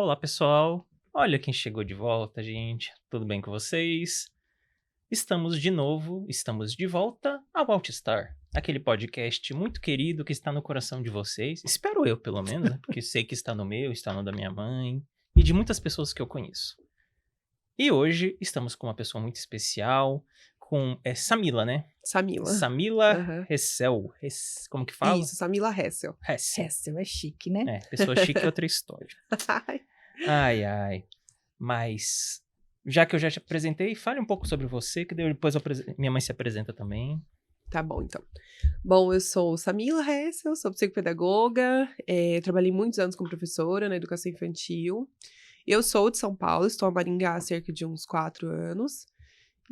Olá, pessoal. Olha quem chegou de volta, gente. Tudo bem com vocês? Estamos de volta ao Altstar, aquele podcast muito querido que está no coração de vocês. Espero eu, pelo menos, né? Porque sei que está no meu, está no da minha mãe e de muitas pessoas que eu conheço. E hoje estamos com uma pessoa muito especial, com Samila, né? Samila Aham. Hessel. Como que fala? Isso, Samila Hessel. Hessel. Hessel é chique, né? Pessoa chique é outra história. Ai. Mas, já que eu já te apresentei, fale um pouco sobre você, que depois minha mãe se apresenta também. Tá bom, então. Bom, eu sou Samila Hessel, sou psicopedagoga, trabalhei muitos anos como professora na educação infantil. Eu sou de São Paulo, estou em Maringá há cerca de uns 4 anos.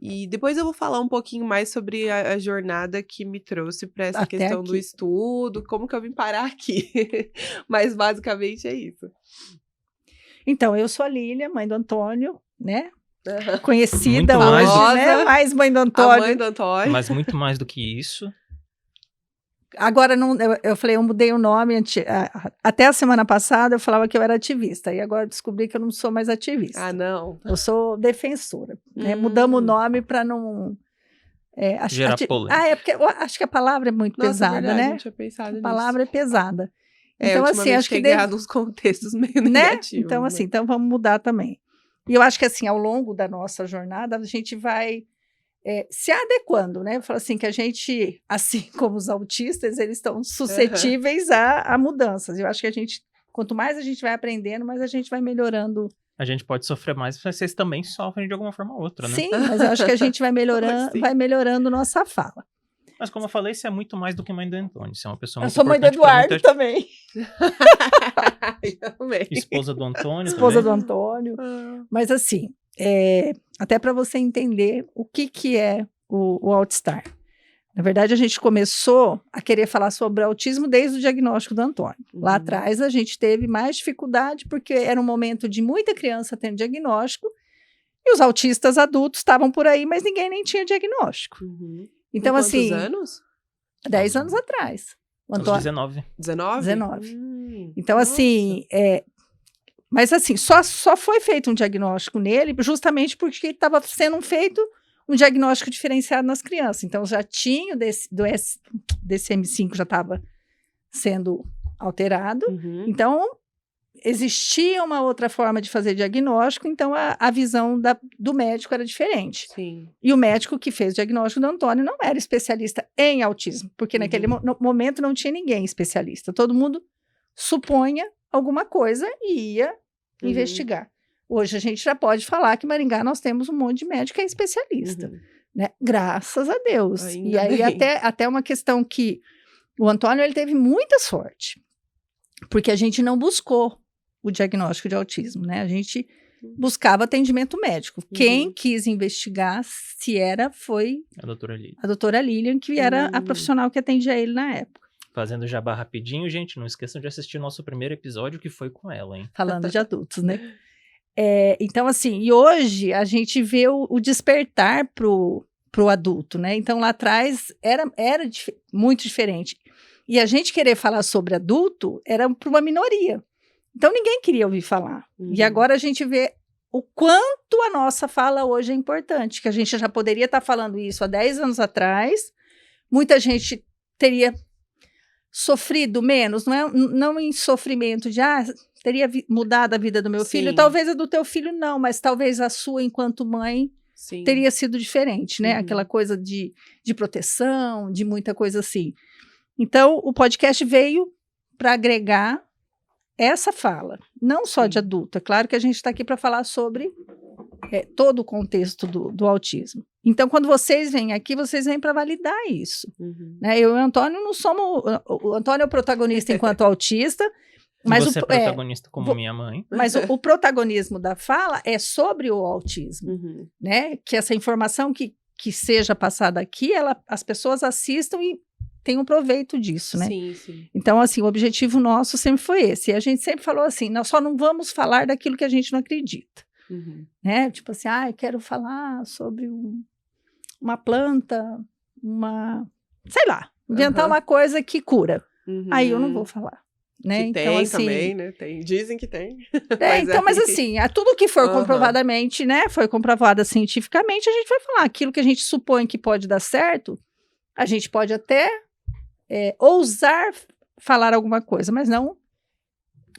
E depois eu vou falar um pouquinho mais sobre a jornada que me trouxe para essa Até questão aqui. do estudo, como que eu vim parar aqui. Mas basicamente é isso. Então, eu sou a Lília, mãe do Antônio, né? Aham. Conhecida Muito mais hoje, do- né? Mais mãe do A Antônio. mãe do Antônio. Mas muito mais do que isso. Agora, eu falei, eu mudei o nome. Até a semana passada eu falava que eu era ativista. E agora eu descobri que eu não sou mais ativista. Ah, não. Eu sou defensora. Né? Hum. Mudamos o nome para não... Gerar polêmica. é porque eu acho que a palavra é muito Nossa, pesada, verdade, né? não tinha pensado A nisso. palavra é pesada. Então, assim, ultimamente acho que tem ganhado uns contextos meio né? negativos. Então, assim, então vamos mudar também. E eu acho que, assim, ao longo da nossa jornada, a gente vai se adequando, né? Eu falo assim, que a gente, assim como os autistas, eles estão suscetíveis a mudanças. Eu acho que quanto mais a gente vai aprendendo, mais a gente vai melhorando. A gente pode sofrer mais, mas vocês também sofrem de alguma forma ou outra, né? Sim, mas eu acho que a gente vai melhorando, Assim? vai melhorando nossa fala. Mas como eu falei, você é muito mais do que mãe do Antônio. Você é uma pessoa Eu muito sou mãe do importante pra Eduardo muita- também, Eu também. Esposa do Antônio esposa do também. Antônio. Ah, Mas assim, até para você entender o que é o Altstar. Na verdade, a gente começou a querer falar sobre autismo desde o diagnóstico do Antônio. Lá Uhum. atrás, a gente teve mais dificuldade, porque era um momento de muita criança tendo diagnóstico, e os autistas adultos estavam por aí, mas ninguém nem tinha diagnóstico. Uhum. Então, Com quantos assim, anos? 10 anos atrás. O Aos Antônio, 19. 19? 19. Então, Nossa. assim, mas assim, só foi feito um diagnóstico nele justamente porque estava sendo feito um diagnóstico diferenciado nas crianças. Então, já tinha desse M5 já estava sendo alterado. Uhum. Então, existia uma outra forma de fazer diagnóstico, então a visão do médico era diferente. Sim. E o médico que fez o diagnóstico do Antônio não era especialista em autismo, porque naquele momento não tinha ninguém especialista. Todo mundo supunha alguma coisa e ia investigar. Hoje a gente já pode falar que em Maringá nós temos um monte de médico que é especialista, Uhum. né? Graças a Deus. Ainda E aí bem. até uma questão que o Antônio ele teve muita sorte, porque a gente não buscou o diagnóstico de autismo, né? A gente buscava atendimento médico. Quem quis investigar se foi A doutora Lili. a doutora Lilian, que era a profissional que atendia ele na época. Fazendo jabá rapidinho, gente, não esqueçam de assistir o nosso primeiro episódio, que foi com ela, hein? Falando de adultos, né? Então, assim, e hoje a gente vê o despertar pro adulto, né? Então, lá atrás era muito diferente. E a gente querer falar sobre adulto era para uma minoria. Então, ninguém queria ouvir falar. E agora a gente vê o quanto a nossa fala hoje é importante, que a gente já poderia estar falando isso há 10 anos atrás, muita gente teria sofrido menos, não em sofrimento de, teria mudado a vida do meu filho, Sim. talvez a do teu filho não, mas talvez a sua enquanto mãe Sim. teria sido diferente, né? Uhum. Aquela coisa de proteção, de muita coisa assim. Então, o podcast veio para agregar essa fala, não só de adulto. É claro que a gente está aqui para falar sobre todo o contexto do autismo. Então, quando vocês vêm aqui, vocês vêm para validar isso. Né? Eu e o Antônio não somos... O Antônio é o protagonista enquanto autista, mas você é protagonista como minha mãe. Mas o protagonismo da fala é sobre o autismo, né? Que essa informação que seja passada aqui, as pessoas assistam e tenham proveito disso, né? Sim, sim. Então, assim, o objetivo nosso sempre foi esse. E a gente sempre falou assim, nós só não vamos falar daquilo que a gente não acredita. Né? Tipo assim, eu quero falar sobre uma planta, sei lá, inventar uma coisa que cura. Aí eu não vou falar. né? Que então, tem assim, também, né? Dizem que tem. mas assim, tudo que for Aham. comprovadamente, né, foi comprovado cientificamente, a gente vai falar. Aquilo que a gente supõe que pode dar certo, a gente pode até ousar falar alguma coisa, mas não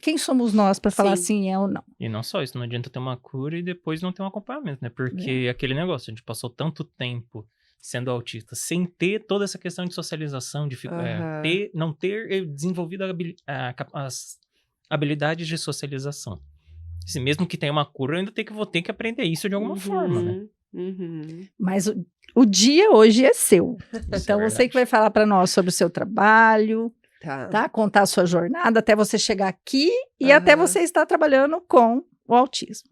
quem somos nós para falar Sim. assim é ou não. E não só isso, não adianta ter uma cura e depois não ter um acompanhamento, né? Porque aquele negócio, a gente passou tanto tempo sendo autista sem ter toda essa questão de socialização, de Aham. não ter desenvolvido as habilidades de socialização. Se mesmo que tenha uma cura, eu ainda vou ter que aprender isso de alguma forma, né? Uhum. Mas o dia hoje é seu. Isso Então, é você que vai verdade. falar para nós sobre o seu trabalho, tá? Contar a sua jornada até você chegar aqui e até Aham. você estar trabalhando com o autismo.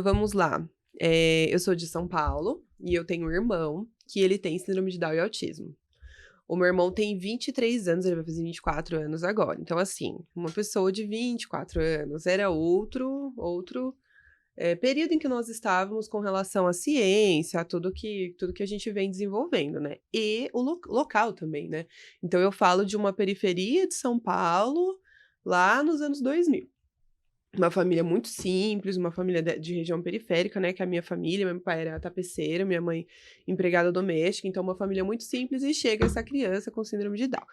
Vamos lá. Eu sou de São Paulo e eu tenho um irmão que ele tem síndrome de Down e autismo. O meu irmão tem 23 anos, ele vai fazer 24 anos agora. Então, assim, uma pessoa de 24 anos era outro período em que nós estávamos com relação à ciência, a tudo que a gente vem desenvolvendo, né? E o local também, né? Então, eu falo de uma periferia de São Paulo, lá nos anos 2000. Uma família muito simples, uma família de região periférica, né? Que é a minha família, meu pai era tapeceiro, minha mãe empregada doméstica, então uma família muito simples e chega essa criança com síndrome de Down.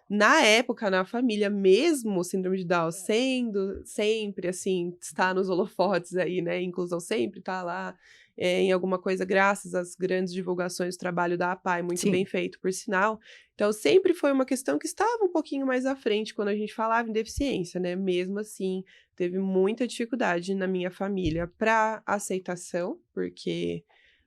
Na época, na família mesmo, síndrome de Down sendo sempre, assim, está nos holofotes aí, né? Inclusão sempre tá lá em alguma coisa, graças às grandes divulgações do trabalho da APAE, muito Sim. bem feito, por sinal. Então, sempre foi uma questão que estava um pouquinho mais à frente quando a gente falava em deficiência, né? Mesmo assim, teve muita dificuldade na minha família para aceitação, porque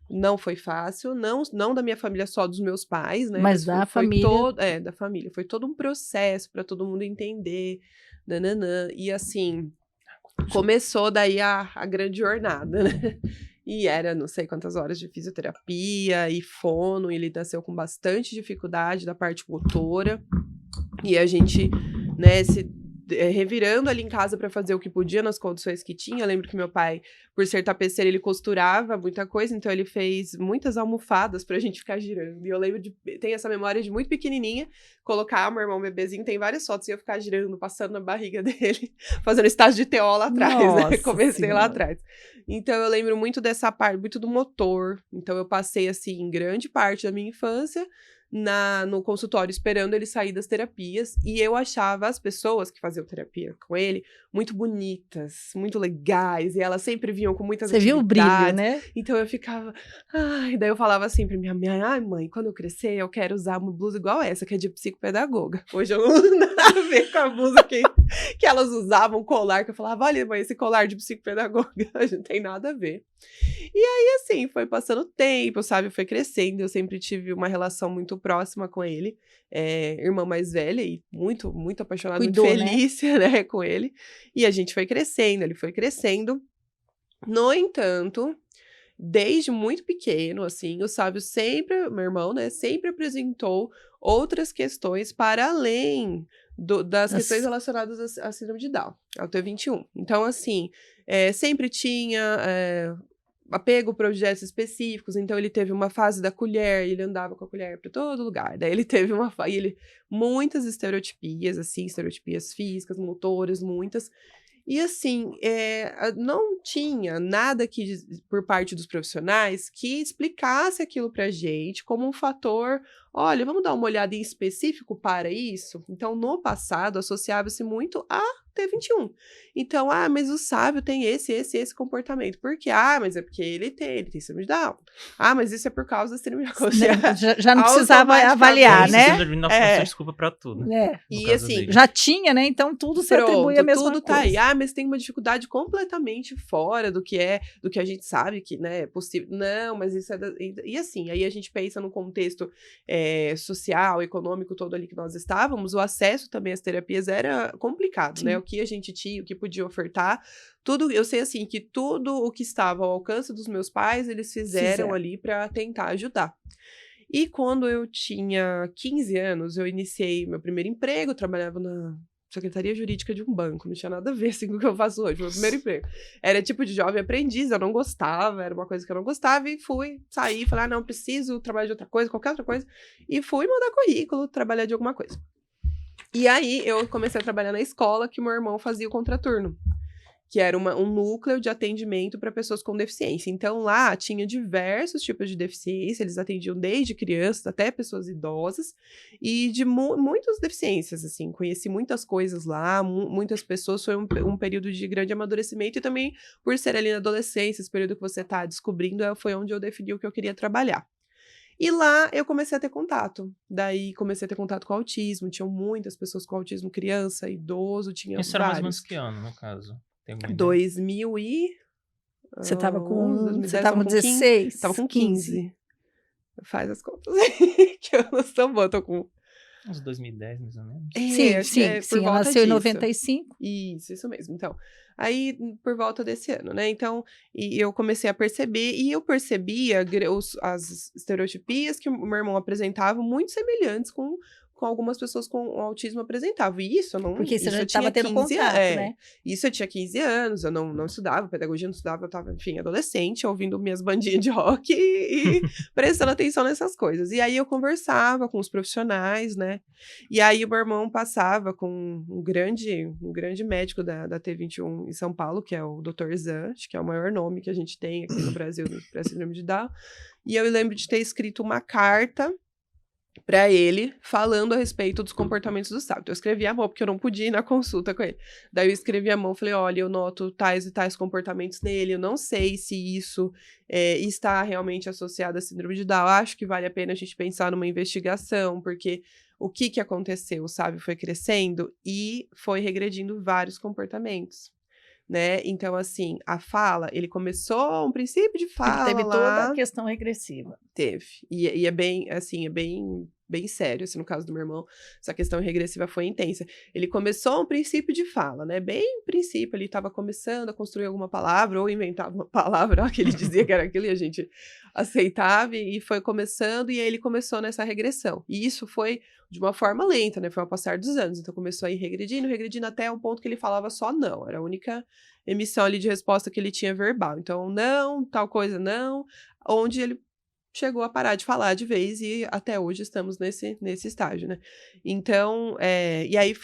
não foi fácil, não da minha família, só dos meus pais, né? Mas da família. Da família. Foi todo um processo para todo mundo entender, nananã. E assim, começou daí a grande jornada, né? E era não sei quantas horas de fisioterapia e fono, e ele nasceu com bastante dificuldade da parte motora. E a gente, né, revirando ali em casa para fazer o que podia nas condições que tinha. Eu lembro que meu pai, por ser tapeceiro, ele costurava muita coisa, então ele fez muitas almofadas pra gente ficar girando. E eu lembro tem essa memória de muito pequenininha, colocar meu irmão bebezinho, tem várias fotos, e eu ficar girando, passando na barriga dele, fazendo estágio de TO lá atrás, Nossa né? Comecei Senhora. lá atrás. Então eu lembro muito dessa parte, muito do motor. Então eu passei, assim, grande parte da minha infância no consultório esperando ele sair das terapias, e eu achava as pessoas que faziam terapia com ele muito bonitas, muito legais, e elas sempre vinham com muitas Você viu o brilho, atividades. né? Então eu ficava, daí eu falava assim pra minha mãe, ai mãe, quando eu crescer eu quero usar uma blusa igual essa, que é de psicopedagoga. Hoje eu não tenho nada a ver com a blusa que elas usavam, colar, que eu falava, olha mãe, esse colar de psicopedagoga, não tem nada a ver. E aí, assim, foi passando o tempo, sabe? Foi crescendo. Eu sempre tive uma relação muito próxima com ele. Irmã mais velha e muito, muito apaixonada, Cuidou, muito feliz, né, com ele. E a gente foi crescendo, ele foi crescendo. No entanto, desde muito pequeno, assim, o Sávio sempre, meu irmão, né, sempre apresentou outras questões para além das questões relacionadas à síndrome de Down, ao T21. Então, assim, sempre tinha apego para objetos específicos, então ele teve uma fase da colher, ele andava com a colher para todo lugar, daí ele teve muitas estereotipias, assim, estereotipias físicas, motoras, muitas, e assim, não tinha nada por parte dos profissionais que explicasse aquilo pra gente como um fator, olha, vamos dar uma olhada em específico para isso? Então, no passado, associava-se muito a T21. Então, mas o Sávio tem esse comportamento. Por quê? Mas é porque ele tem síndrome de Down. Mas isso é por causa da síndrome de Down. Já não precisava avaliar, né? Desculpa pra tudo. E assim, já tinha, né? Então tudo se atribui à mesma tudo coisa. Tá aí. Mas tem uma dificuldade completamente fora do que a gente sabe que, né, é possível. Não, mas isso é... E assim, aí a gente pensa no contexto social, econômico todo ali que nós estávamos, o acesso também às terapias era complicado, né? O que a gente tinha, o que podia ofertar, tudo, eu sei assim, que tudo o que estava ao alcance dos meus pais, eles fizeram ali para tentar ajudar. E quando eu tinha 15 anos, eu iniciei meu primeiro emprego, trabalhava na secretaria jurídica de um banco, não tinha nada a ver assim, com o que eu faço hoje, meu primeiro emprego. Era tipo de jovem aprendiz, eu não gostava, era uma coisa que eu não gostava, e saí, falei, não, preciso trabalhar de outra coisa, qualquer outra coisa, e fui mandar currículo, trabalhar de alguma coisa. E aí, eu comecei a trabalhar na escola que meu irmão fazia o contraturno, que era um núcleo de atendimento para pessoas com deficiência. Então, lá tinha diversos tipos de deficiência, eles atendiam desde crianças até pessoas idosas, e de muitas deficiências, assim, conheci muitas coisas lá, muitas pessoas, foi um período de grande amadurecimento, e também, por ser ali na adolescência, esse período que você tá descobrindo, foi onde eu defini o que eu queria trabalhar. E lá eu comecei a ter contato. Daí comecei a ter contato com autismo. Tinham muitas pessoas com autismo, criança, idoso, tinha Isso era mais ou menos vários. que ano, no caso? Tem alguma ideia? 2000 e... Você tava com 2010, você tava com 16? Tava com 15. Faz as contas aí, que eu não sou boa, tô com... Uns 2010, mais ou menos. Sim, acho que é por sim. Ela volta nasceu em disso. 95. Isso mesmo. Então, aí por volta desse ano, né? Então, e eu comecei a perceber, e eu percebia as estereotipias que o meu irmão apresentava muito semelhantes com algumas pessoas com autismo apresentavam. E isso eu não... Porque você isso já eu tinha estava tendo 15 contato, né? Isso eu tinha 15 anos, eu não estudava, pedagogia não estudava, eu tava, enfim, adolescente, ouvindo minhas bandinhas de rock e prestando atenção nessas coisas. E aí eu conversava com os profissionais, né? E aí o meu irmão passava com um grande médico da T21 em São Paulo, que é o Dr. Zan, acho que é o maior nome que a gente tem aqui no Brasil para síndrome de Down. E eu lembro de ter escrito uma carta para ele, falando a respeito dos comportamentos do sábio. Eu escrevi à mão, porque eu não podia ir na consulta com ele. Daí eu escrevi à mão, falei, olha, eu noto tais e tais comportamentos nele, eu não sei se isso está realmente associado à síndrome de Down. Acho que vale a pena a gente pensar numa investigação, porque o que aconteceu? O sábio foi crescendo e foi regredindo vários comportamentos. Né? Então, assim, a fala, ele começou um princípio de fala Teve lá. toda a questão regressiva. Teve. E é bem, assim, bem sério, assim, no caso do meu irmão, essa questão regressiva foi intensa. Ele começou um princípio de fala, né? Bem princípio, ele estava começando a construir alguma palavra, ou inventava uma palavra, que ele dizia que era aquilo, e a gente aceitava, e foi começando, e aí ele começou nessa regressão. E isso foi de uma forma lenta, né? Foi ao passar dos anos. Então começou a ir regredindo, até um ponto que ele falava só não. Era a única emissão ali de resposta que ele tinha verbal. Então, não, tal coisa, não. Onde ele chegou a parar de falar de vez e até hoje estamos nesse estágio, né? Então, e aí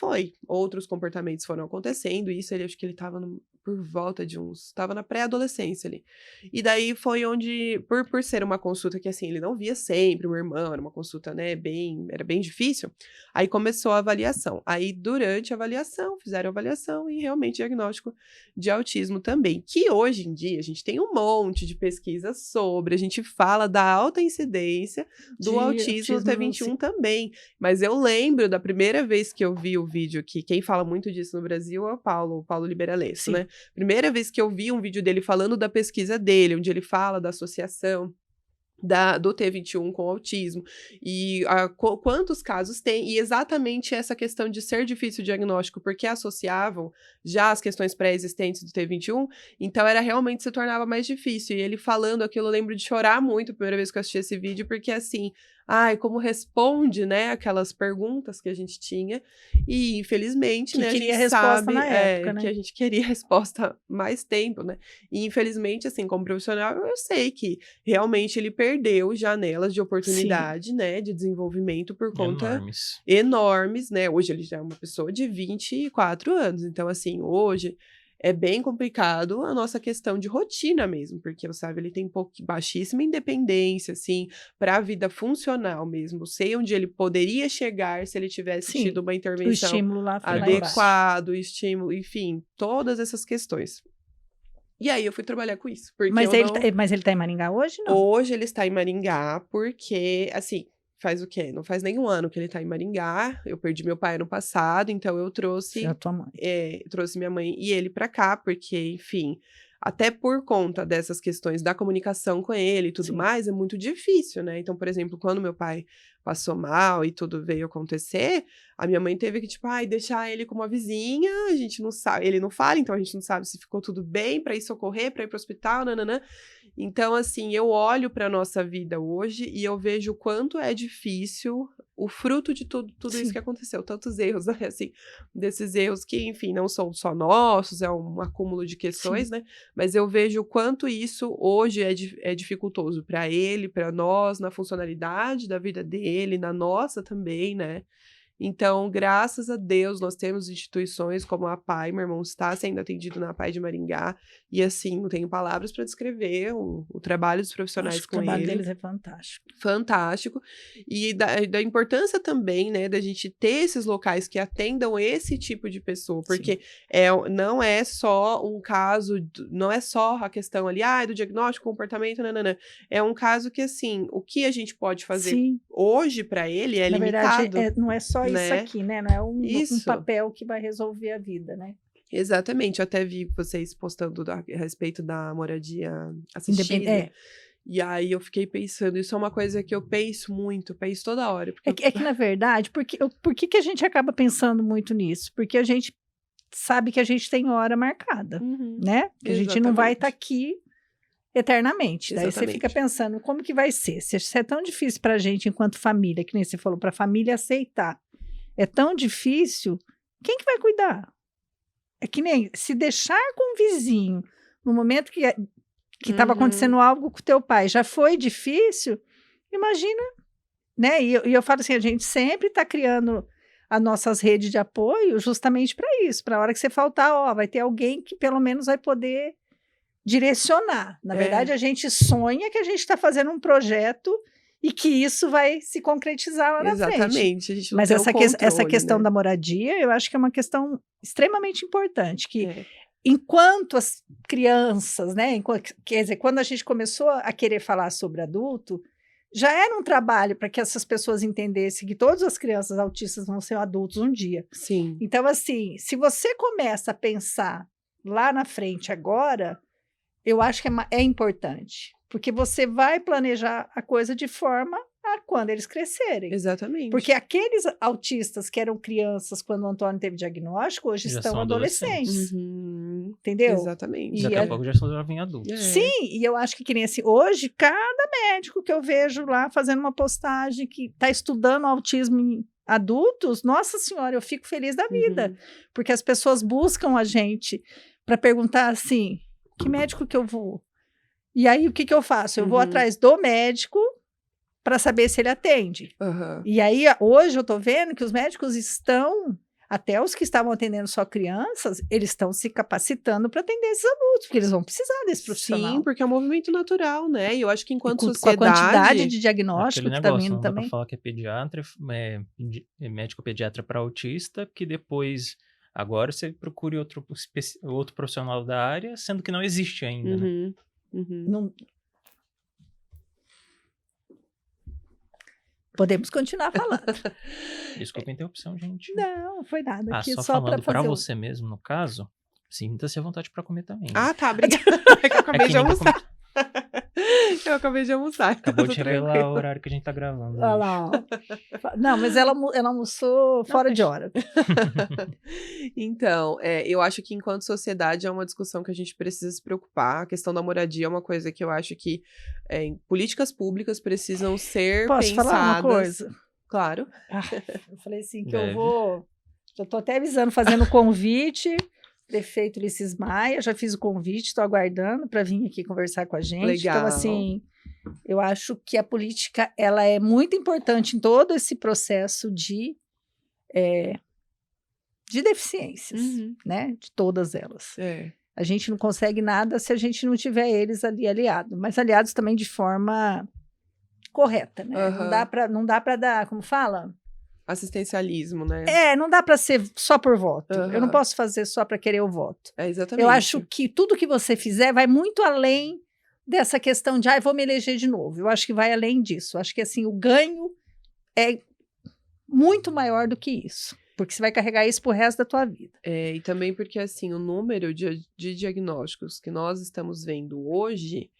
outros comportamentos foram acontecendo, e isso acho que ele estava por volta de estava na pré-adolescência ali. E daí foi onde, por ser uma consulta que, assim, ele não via sempre o meu irmão, era uma consulta, né, era bem difícil, aí começou a avaliação. Aí, durante a avaliação, fizeram a avaliação e realmente diagnóstico de autismo também, que hoje em dia a gente tem um monte de pesquisas sobre, a gente fala da alta incidência do autismo T21 também, mas eu lembro da primeira vez que eu vi o vídeo, que quem fala muito disso no Brasil é o Paulo Liberalesso, né? Primeira vez que eu vi um vídeo dele falando da pesquisa dele, onde ele fala da associação do T21 com autismo, e quantos casos tem, e exatamente essa questão de ser difícil o diagnóstico, porque associavam já as questões pré-existentes do T21, então realmente se tornava mais difícil, e ele falando aquilo, eu lembro de chorar muito a primeira vez que eu assisti esse vídeo, porque assim, como responde, né, aquelas perguntas que a gente tinha, e infelizmente, né, a gente resposta sabe na época, né? que a gente queria resposta há mais tempo, né, e infelizmente, assim, como profissional, eu sei que realmente ele perdeu janelas de oportunidade, né, de desenvolvimento por conta enormes, né, hoje ele já é uma pessoa de 24 anos, então, assim, hoje é bem complicado a nossa questão de rotina mesmo, porque o Sávio, ele tem baixíssima independência, assim, para a vida funcional mesmo. Sei onde ele poderia chegar se ele tivesse tido uma intervenção o estímulo lá foi adequado, o estímulo, enfim, todas essas questões. E aí eu fui trabalhar com isso. Porque mas ele tá em Maringá hoje, não? Hoje ele está em Maringá porque, assim, faz o quê? Não faz nem um ano que ele tá em Maringá. Eu perdi meu pai ano passado, então eu trouxe... a tua mãe. Trouxe minha mãe e ele pra cá, porque, enfim, até por conta dessas questões da comunicação com ele e tudo mais, é muito difícil, né? Então, por exemplo, quando meu pai passou mal e tudo veio acontecer, a minha mãe teve que, tipo, deixar ele com uma vizinha, a gente não sabe, ele não fala, então a gente não sabe se ficou tudo bem pra ir socorrer, pra ir pro hospital, nananã. Então, assim, eu olho pra nossa vida hoje e eu vejo o quanto é difícil o fruto de tudo isso que aconteceu, tantos erros, né, assim, desses erros que, enfim, não são só nossos, é um acúmulo de questões, né, mas eu vejo o quanto isso hoje é dificultoso para ele, para nós, na funcionalidade da vida dele, na nossa também, né, Então, graças a Deus, nós temos instituições como a PAI, meu irmão está sendo atendido na PAI de Maringá, e assim, não tenho palavras para descrever o trabalho dos profissionais Acho que com o trabalho ele. deles é fantástico. Fantástico. E da importância também, né, da gente ter esses locais que atendam esse tipo de pessoa, porque não é só um caso, não é só a questão ali, do diagnóstico, comportamento, nananã. É um caso que, assim, o que a gente pode fazer Sim. hoje para ele é Na limitado. verdade, não é só isso né? aqui, né? Não é um Isso. papel que vai resolver a vida, né? Exatamente. Eu até vi vocês postando a respeito da moradia assistida. E aí eu fiquei pensando, isso é uma coisa que eu penso muito, penso toda hora. Porque É que, na verdade, por que a gente acaba pensando muito nisso? Porque a gente sabe que a gente tem hora marcada, né? Que a gente não vai estar aqui eternamente. Daí você fica pensando, como que vai ser? Se é tão difícil pra gente, enquanto família, que nem você falou, pra família aceitar, é tão difícil, quem que vai cuidar? É que nem, se deixar com o vizinho, no momento que estava acontecendo algo com o teu pai, já foi difícil, imagina, né? E eu falo assim, a gente sempre está criando as nossas redes de apoio justamente para isso, para a hora que você faltar, vai ter alguém que pelo menos vai poder direcionar. Na verdade, a gente sonha que a gente está fazendo um projeto e que isso vai se concretizar lá na frente. Exatamente. A gente não Mas tem essa questão, né? da moradia, eu acho que é uma questão extremamente importante, que enquanto as crianças, né, quer dizer, quando a gente começou a querer falar sobre adulto, já era um trabalho para que essas pessoas entendessem que todas as crianças autistas vão ser adultos um dia. Sim. Então, assim, se você começa a pensar lá na frente agora, eu acho que é importante, porque você vai planejar a coisa de forma a quando eles crescerem. Exatamente. Porque aqueles autistas que eram crianças quando o Antônio teve diagnóstico, hoje Já estão são adolescentes. Entendeu? Exatamente. Daqui a pouco já são jovens adultos. Sim, e eu acho que nem assim, hoje, cada médico que eu vejo lá fazendo uma postagem que está estudando autismo em adultos, nossa senhora, eu fico feliz da vida. Porque as pessoas buscam a gente para perguntar assim, que médico que eu vou? E aí, o que eu faço? Eu vou atrás do médico para saber se ele atende. E aí, hoje eu estou vendo que os médicos estão, até os que estavam atendendo só crianças, eles estão se capacitando para atender esses adultos, porque eles vão precisar desse profissional. Sim, porque é um movimento natural, né? E eu acho que enquanto sociedade... Com a quantidade de diagnóstico que está vindo não também. Dá para falar que é pediatra, é médico pediatra para autista, que depois... Agora você procure outro profissional da área, sendo que não existe ainda, né? Não... Podemos continuar falando. Desculpa a interrupção, gente. Não, foi nada. Aqui só falando para você mesmo, no caso, sinta-se à vontade para comer também. Tá, obrigada. É que eu acabei de almoçar. Eu acabei de almoçar. Acabou de revelar o horário que a gente tá gravando. Olha lá. Não, mas ela almoçou fora de hora. Então, eu acho que enquanto sociedade é uma discussão que a gente precisa se preocupar. A questão da moradia é uma coisa que eu acho que políticas públicas precisam ser pensadas. Posso falar uma coisa? Claro. Eu falei assim que eu tô até avisando, fazendo convite. Prefeito Ulisses Maia, já fiz o convite, estou aguardando para vir aqui conversar com a gente. Legal. Então, assim, eu acho que a política ela é muito importante em todo esse processo de deficiências, né? De todas elas. A gente não consegue nada se a gente não tiver eles ali aliados, mas aliados também de forma correta, né? Não dá para dar, como fala? Assistencialismo, né? Não dá para ser só por voto. Eu não posso fazer só para querer o voto. Exatamente. Eu acho que tudo que você fizer vai muito além dessa questão de, vou me eleger de novo. Eu acho que vai além disso. Eu acho que, assim, o ganho é muito maior do que isso. Porque você vai carregar isso pro resto da tua vida. E também porque, assim, o número de diagnósticos que nós estamos vendo hoje...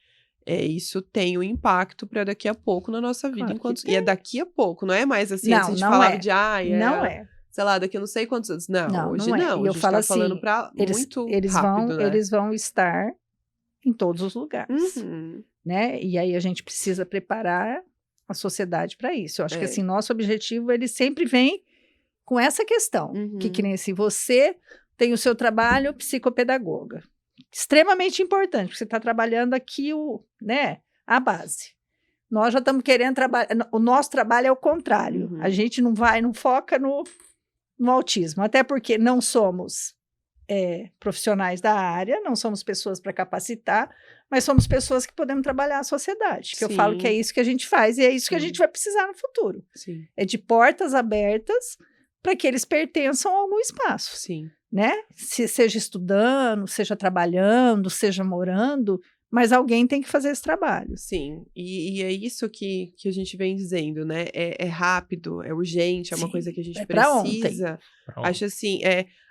isso tem um impacto para daqui a pouco na nossa vida. Claro e é daqui a pouco, não é mais assim, não, a gente não falava de, não é. Sei lá, daqui a não sei quantos anos. Não, hoje não. E eu falo assim, falando pra muito rápido, né? Eles vão estar em todos os lugares, né? E aí a gente precisa preparar a sociedade para isso. Eu acho que, assim, nosso objetivo, ele sempre vem com essa questão, que nem assim, você tem o seu trabalho psicopedagoga. Extremamente importante, porque você está trabalhando aqui a base. Nós já estamos querendo trabalhar. O nosso trabalho é o contrário. Uhum. A gente não foca no autismo. Até porque não somos profissionais da área, não somos pessoas para capacitar, mas somos pessoas que podemos trabalhar a sociedade. Que eu Sim. falo que é isso que a gente faz e é isso que a Sim. gente vai precisar no futuro. Sim. É de portas abertas para que eles pertençam a algum espaço, Sim. né? Seja estudando, seja trabalhando, seja morando, mas alguém tem que fazer esse trabalho. Sim, e é isso que a gente vem dizendo, né? É rápido, é urgente, é uma Sim, coisa que a gente é pra ontem. precisa. Acho assim,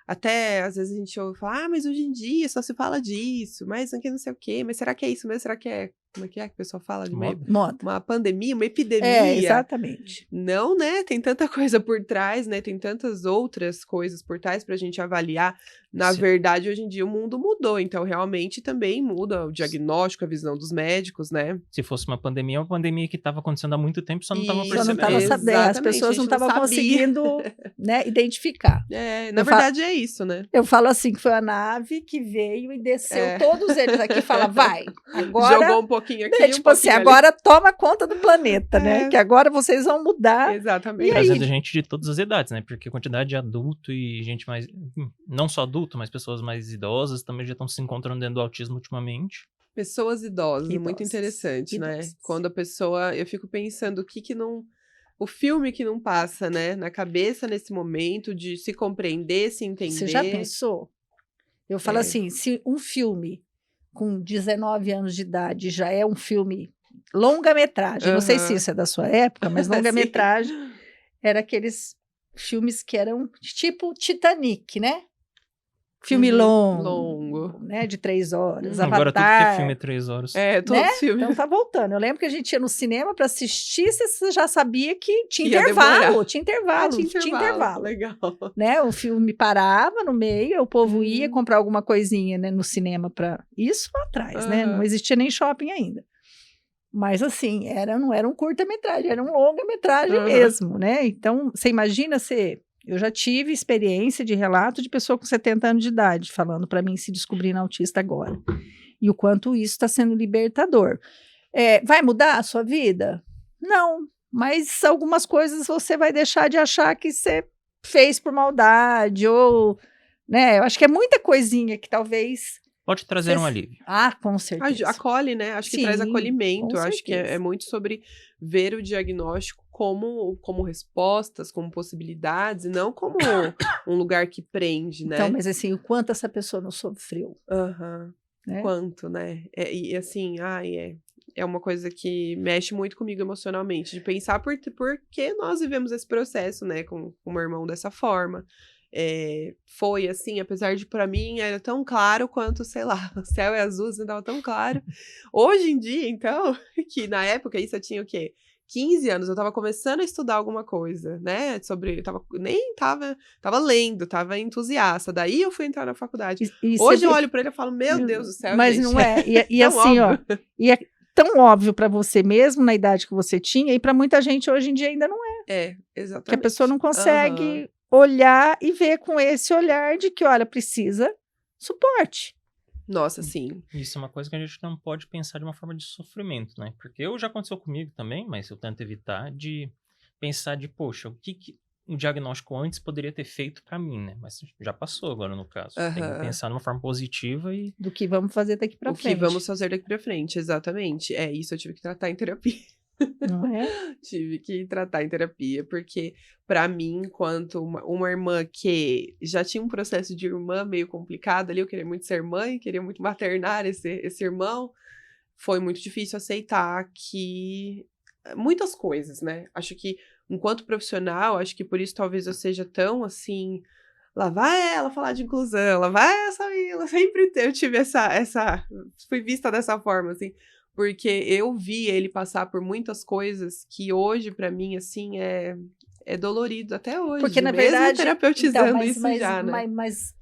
até às vezes a gente ouve falar, mas hoje em dia só se fala disso, mas aqui não sei o quê, mas será que é isso mesmo? Será que é, como é que a pessoa fala? De Moda. uma pandemia, uma epidemia? Exatamente. Não, né? Tem tanta coisa por trás, né? Tem tantas outras coisas por trás pra gente avaliar. Na Sim. verdade, hoje em dia o mundo mudou, então realmente também muda o diagnóstico, a visão dos médicos, né? Se fosse uma pandemia que estava acontecendo há muito tempo, só não estava Isso, Só não percebendo. estava sabendo, as Exatamente, pessoas a não gente não estavam sabia. conseguindo, né, identificar. Na Eu verdade é isso, né? Eu falo assim, que foi a nave que veio e desceu todos eles aqui e fala, vai, agora... Jogou um pouquinho aqui, tipo assim, agora toma conta do planeta, né? Que agora vocês vão mudar. Exatamente. E aí? Trazendo gente de todas as idades, né? Porque a quantidade de adulto e gente mais... Não só adulto, mas pessoas mais idosas também já estão se encontrando dentro do autismo ultimamente. Pessoas idosas, muito Idosas, interessante, né? idosas. Quando a pessoa... Eu fico pensando o que não... O filme que não passa, né? Na cabeça nesse momento de se compreender, se entender. Você já pensou? Eu falo assim, se um filme com 19 anos de idade já é um filme longa-metragem, não sei se isso é da sua época, mas longa-metragem era aqueles filmes que eram tipo Titanic, né? Filme longo, né? De 3 horas, Agora tudo que Avatar. é filme é 3 horas. Todos né? os filmes. Então tá voltando. Eu lembro que a gente ia no cinema para assistir, você já sabia que tinha Ia intervalo, demorar. tinha intervalo. Legal. Né? O filme parava no meio, o povo ia Uhum. comprar alguma coisinha, né, no cinema para isso lá atrás, né? Não existia nem shopping ainda. Mas assim, não era um curta-metragem, era um longa-metragem mesmo, né? Então, você imagina eu já tive experiência de relato de pessoa com 70 anos de idade falando para mim se descobrindo autista agora. E o quanto isso está sendo libertador. Vai mudar a sua vida? Não, mas algumas coisas você vai deixar de achar que você fez por maldade, ou, né? Eu acho que é muita coisinha que talvez... Pode trazer um alívio. Com certeza. Acolhe, né? Acho que Sim, traz acolhimento. com Acho que certeza. é muito sobre ver o diagnóstico como respostas, como possibilidades, e não como um lugar que prende, né? Então, mas assim, o quanto essa pessoa não sofreu. Né? Quanto, né? E assim, é uma coisa que mexe muito comigo emocionalmente, de pensar por que nós vivemos esse processo, né, com o meu irmão dessa forma. Foi assim, apesar de pra mim era tão claro quanto, sei lá, o céu é azul, assim, tava tão claro. Hoje em dia, então, que na época isso eu tinha o quê? 15 anos, eu tava começando a estudar alguma coisa, né, tava lendo, tava entusiasta, daí eu fui entrar na faculdade. Hoje eu olho pra ele e falo, meu Deus do céu, mas gente. não é, e assim, óbvio. E é tão óbvio pra você mesmo, na idade que você tinha, e pra muita gente hoje em dia ainda não é. Exatamente. Que a pessoa não consegue olhar e ver com esse olhar de que, olha, precisa suporte. Nossa, sim. Isso é uma coisa que a gente não pode pensar de uma forma de sofrimento, né? Porque já aconteceu comigo também, mas eu tento evitar de pensar de, poxa, o que um diagnóstico antes poderia ter feito pra mim, né? Mas já passou agora, no caso. Tem que pensar de uma forma positiva e... Do que vamos fazer daqui pra frente. O que vamos fazer daqui pra frente, exatamente. Isso eu tive que tratar em terapia. Não é? Tive que tratar em terapia, porque pra mim, enquanto uma irmã que já tinha um processo de irmã meio complicado ali, eu queria muito ser mãe, queria muito maternar esse irmão, foi muito difícil aceitar que... Muitas coisas, né? Acho que, enquanto profissional, acho que por isso talvez eu seja tão, assim... Lá vai ela falar de inclusão, lá vai essa Mila, sempre eu tive fui vista dessa forma, assim... Porque eu vi ele passar por muitas coisas que hoje, pra mim, assim, é dolorido até hoje. Porque, na mesmo verdade... terapeutizando então, isso já, né? Mas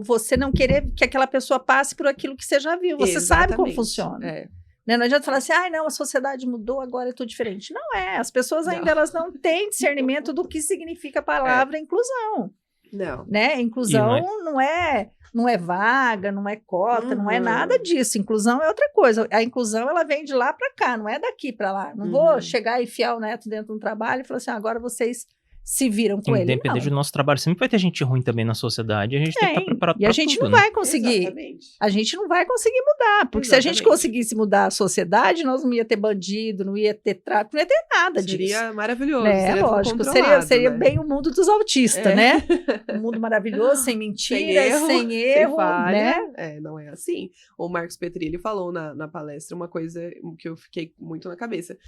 você não querer que aquela pessoa passe por aquilo que você já viu. Você sabe como funciona. Né? Não adianta falar assim, não, a sociedade mudou, agora é tudo diferente. Não é. As pessoas ainda elas não têm discernimento do que significa a palavra inclusão. Não. Né? Inclusão não é não é vaga, não é cota, não é nada disso. Inclusão é outra coisa. A inclusão, ela vem de lá para cá, não é daqui para lá. Não vou chegar e enfiar o neto dentro de um trabalho e falar assim, agora vocês se viram com ele. Independente do nosso trabalho, sempre vai ter gente ruim também na sociedade, a gente tem que estar preparado para tudo. E a gente não vai conseguir. Exatamente. A gente não vai conseguir mudar, porque se a gente conseguisse mudar a sociedade, nós não ia ter bandido, não ia ter tráfico, não ia ter nada disso. Seria maravilhoso. Né? Seria Lógico, seria né? bem o mundo dos autistas, né? Um mundo maravilhoso, sem mentiras, sem erro, falha. né? Não é assim. O Marcos Petrilli falou na palestra uma coisa que eu fiquei muito na cabeça.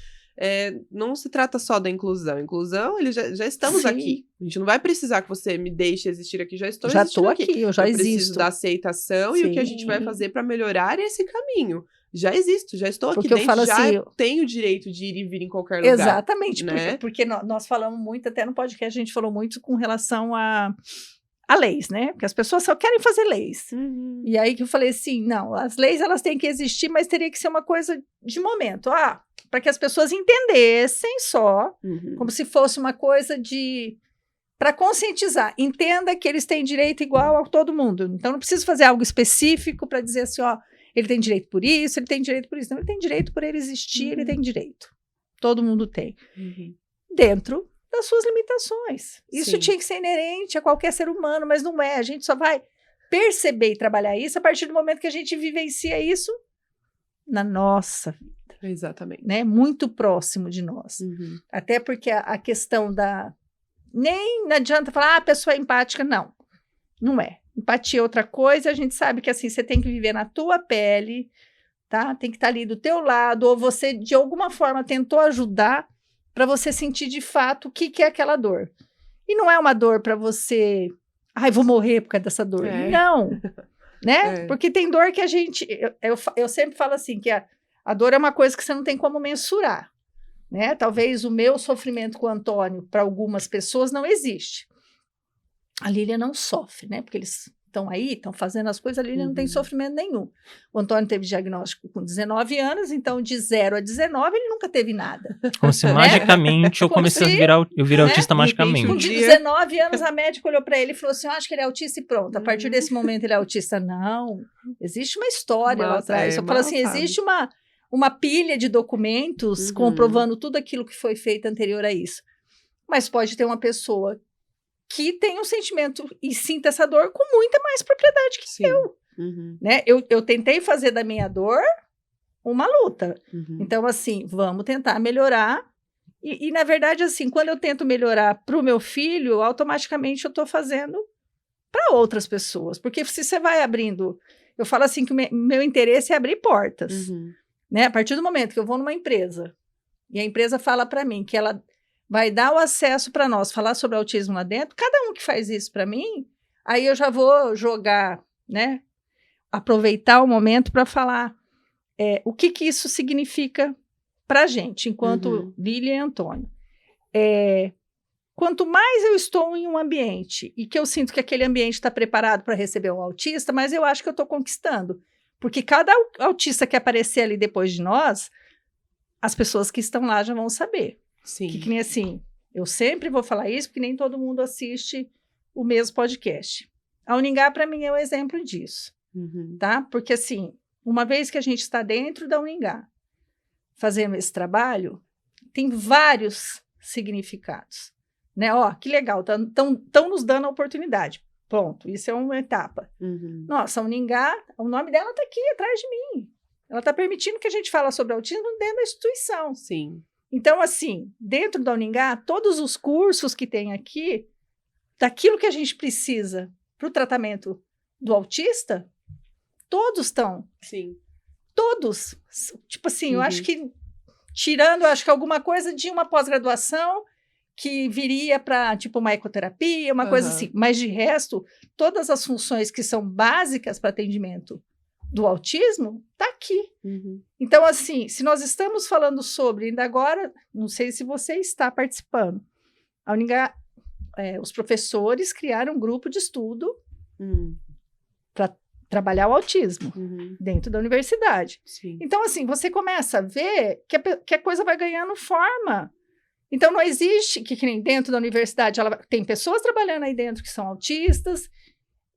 Não se trata só da inclusão. Inclusão, já estamos aqui. A gente não vai precisar que você me deixe existir aqui. Já estou aqui. Eu já existo. Preciso da aceitação e o que a gente vai fazer para melhorar esse caminho. Já existo, já estou aqui porque dentro, eu falo já assim, tenho o direito de ir e vir em qualquer lugar. Exatamente, né? porque nós falamos muito, até no podcast a gente falou muito com relação a leis, né? Porque as pessoas só querem fazer leis. E aí que eu falei assim, não, as leis elas têm que existir, mas teria que ser uma coisa de momento. Para que as pessoas entendessem só, como se fosse uma coisa para conscientizar. Entenda que eles têm direito igual a todo mundo. Então não preciso fazer algo específico para dizer assim, ele tem direito por isso, ele tem direito por isso. Não, ele tem direito por ele existir, ele tem direito. Todo mundo tem. Dentro das suas limitações. Isso tinha que ser inerente a qualquer ser humano, mas não é. A gente só vai perceber e trabalhar isso a partir do momento que a gente vivencia isso na nossa vida. Exatamente. Né? Muito próximo de nós. Até porque a questão nem adianta falar, a pessoa é empática. Não é. Empatia é outra coisa, a gente sabe que assim, você tem que viver na tua pele, tá? Tem que estar ali do teu lado, ou você de alguma forma tentou ajudar para você sentir de fato o que é aquela dor. E não é uma dor para você, vou morrer por causa dessa dor. Não, né? Porque tem dor que a gente, eu sempre falo assim, que a dor é uma coisa que você não tem como mensurar, né? Talvez o meu sofrimento com o Antônio, para algumas pessoas, não existe. A Lília não sofre, né? Porque eles estão aí, estão fazendo as coisas, a Lília não tem sofrimento nenhum. O Antônio teve diagnóstico com 19 anos, então de 0 a 19 ele nunca teve nada. Como se magicamente eu comecei eu virei autista magicamente. Com 19 anos a médica olhou para ele e falou assim, acho que ele é autista e pronto. A partir desse momento ele é autista. Não, existe uma história lá atrás. Eu falo assim, existe uma pilha de documentos comprovando tudo aquilo que foi feito anterior a isso. Mas pode ter uma pessoa que tem um sentimento e sinta essa dor com muita mais propriedade que eu. Né? Eu tentei fazer da minha dor uma luta. Então, assim, vamos tentar melhorar. E, na verdade, assim, quando eu tento melhorar para o meu filho, automaticamente eu estou fazendo para outras pessoas. Porque se você vai abrindo... Eu falo assim que o meu interesse é abrir portas. Né? A partir do momento que eu vou numa empresa e a empresa fala para mim que ela vai dar o acesso para nós, falar sobre autismo lá dentro, cada um que faz isso para mim, aí eu já vou jogar, né? Aproveitar o momento para falar o que isso significa para a gente, enquanto Lília e Antônio. Quanto mais eu estou em um ambiente e que eu sinto que aquele ambiente está preparado para receber um autista, mas eu acho que eu estou conquistando. Porque cada autista que aparecer ali depois de nós, as pessoas que estão lá já vão saber. Sim. Que nem assim, eu sempre vou falar isso, porque nem todo mundo assiste o mesmo podcast. A Uningá, para mim, é o exemplo disso, tá? Porque, assim, uma vez que a gente está dentro da Uningá, fazendo esse trabalho, tem vários significados, né? Que legal, estão nos dando a oportunidade. Pronto, isso é uma etapa. Nossa, a Uningá, o nome dela está aqui, atrás de mim. Ela está permitindo que a gente fale sobre autismo dentro da instituição. Sim. Então, assim, dentro da Uningá, todos os cursos que tem aqui, daquilo que a gente precisa para o tratamento do autista, todos estão. Sim. Todos. Tipo assim, eu acho que, tirando, acho que alguma coisa de uma pós-graduação que viria para, tipo, uma ecoterapia, uma coisa assim. Mas, de resto, todas as funções que são básicas para atendimento do autismo, está aqui. Então, assim, se nós estamos falando sobre, ainda agora, não sei se você está participando, a Uningá, os professores criaram um grupo de estudo para trabalhar o autismo dentro da universidade. Sim. Então, assim, você começa a ver que a coisa vai ganhando forma. Então, não existe que nem dentro da universidade, tem pessoas trabalhando aí dentro que são autistas,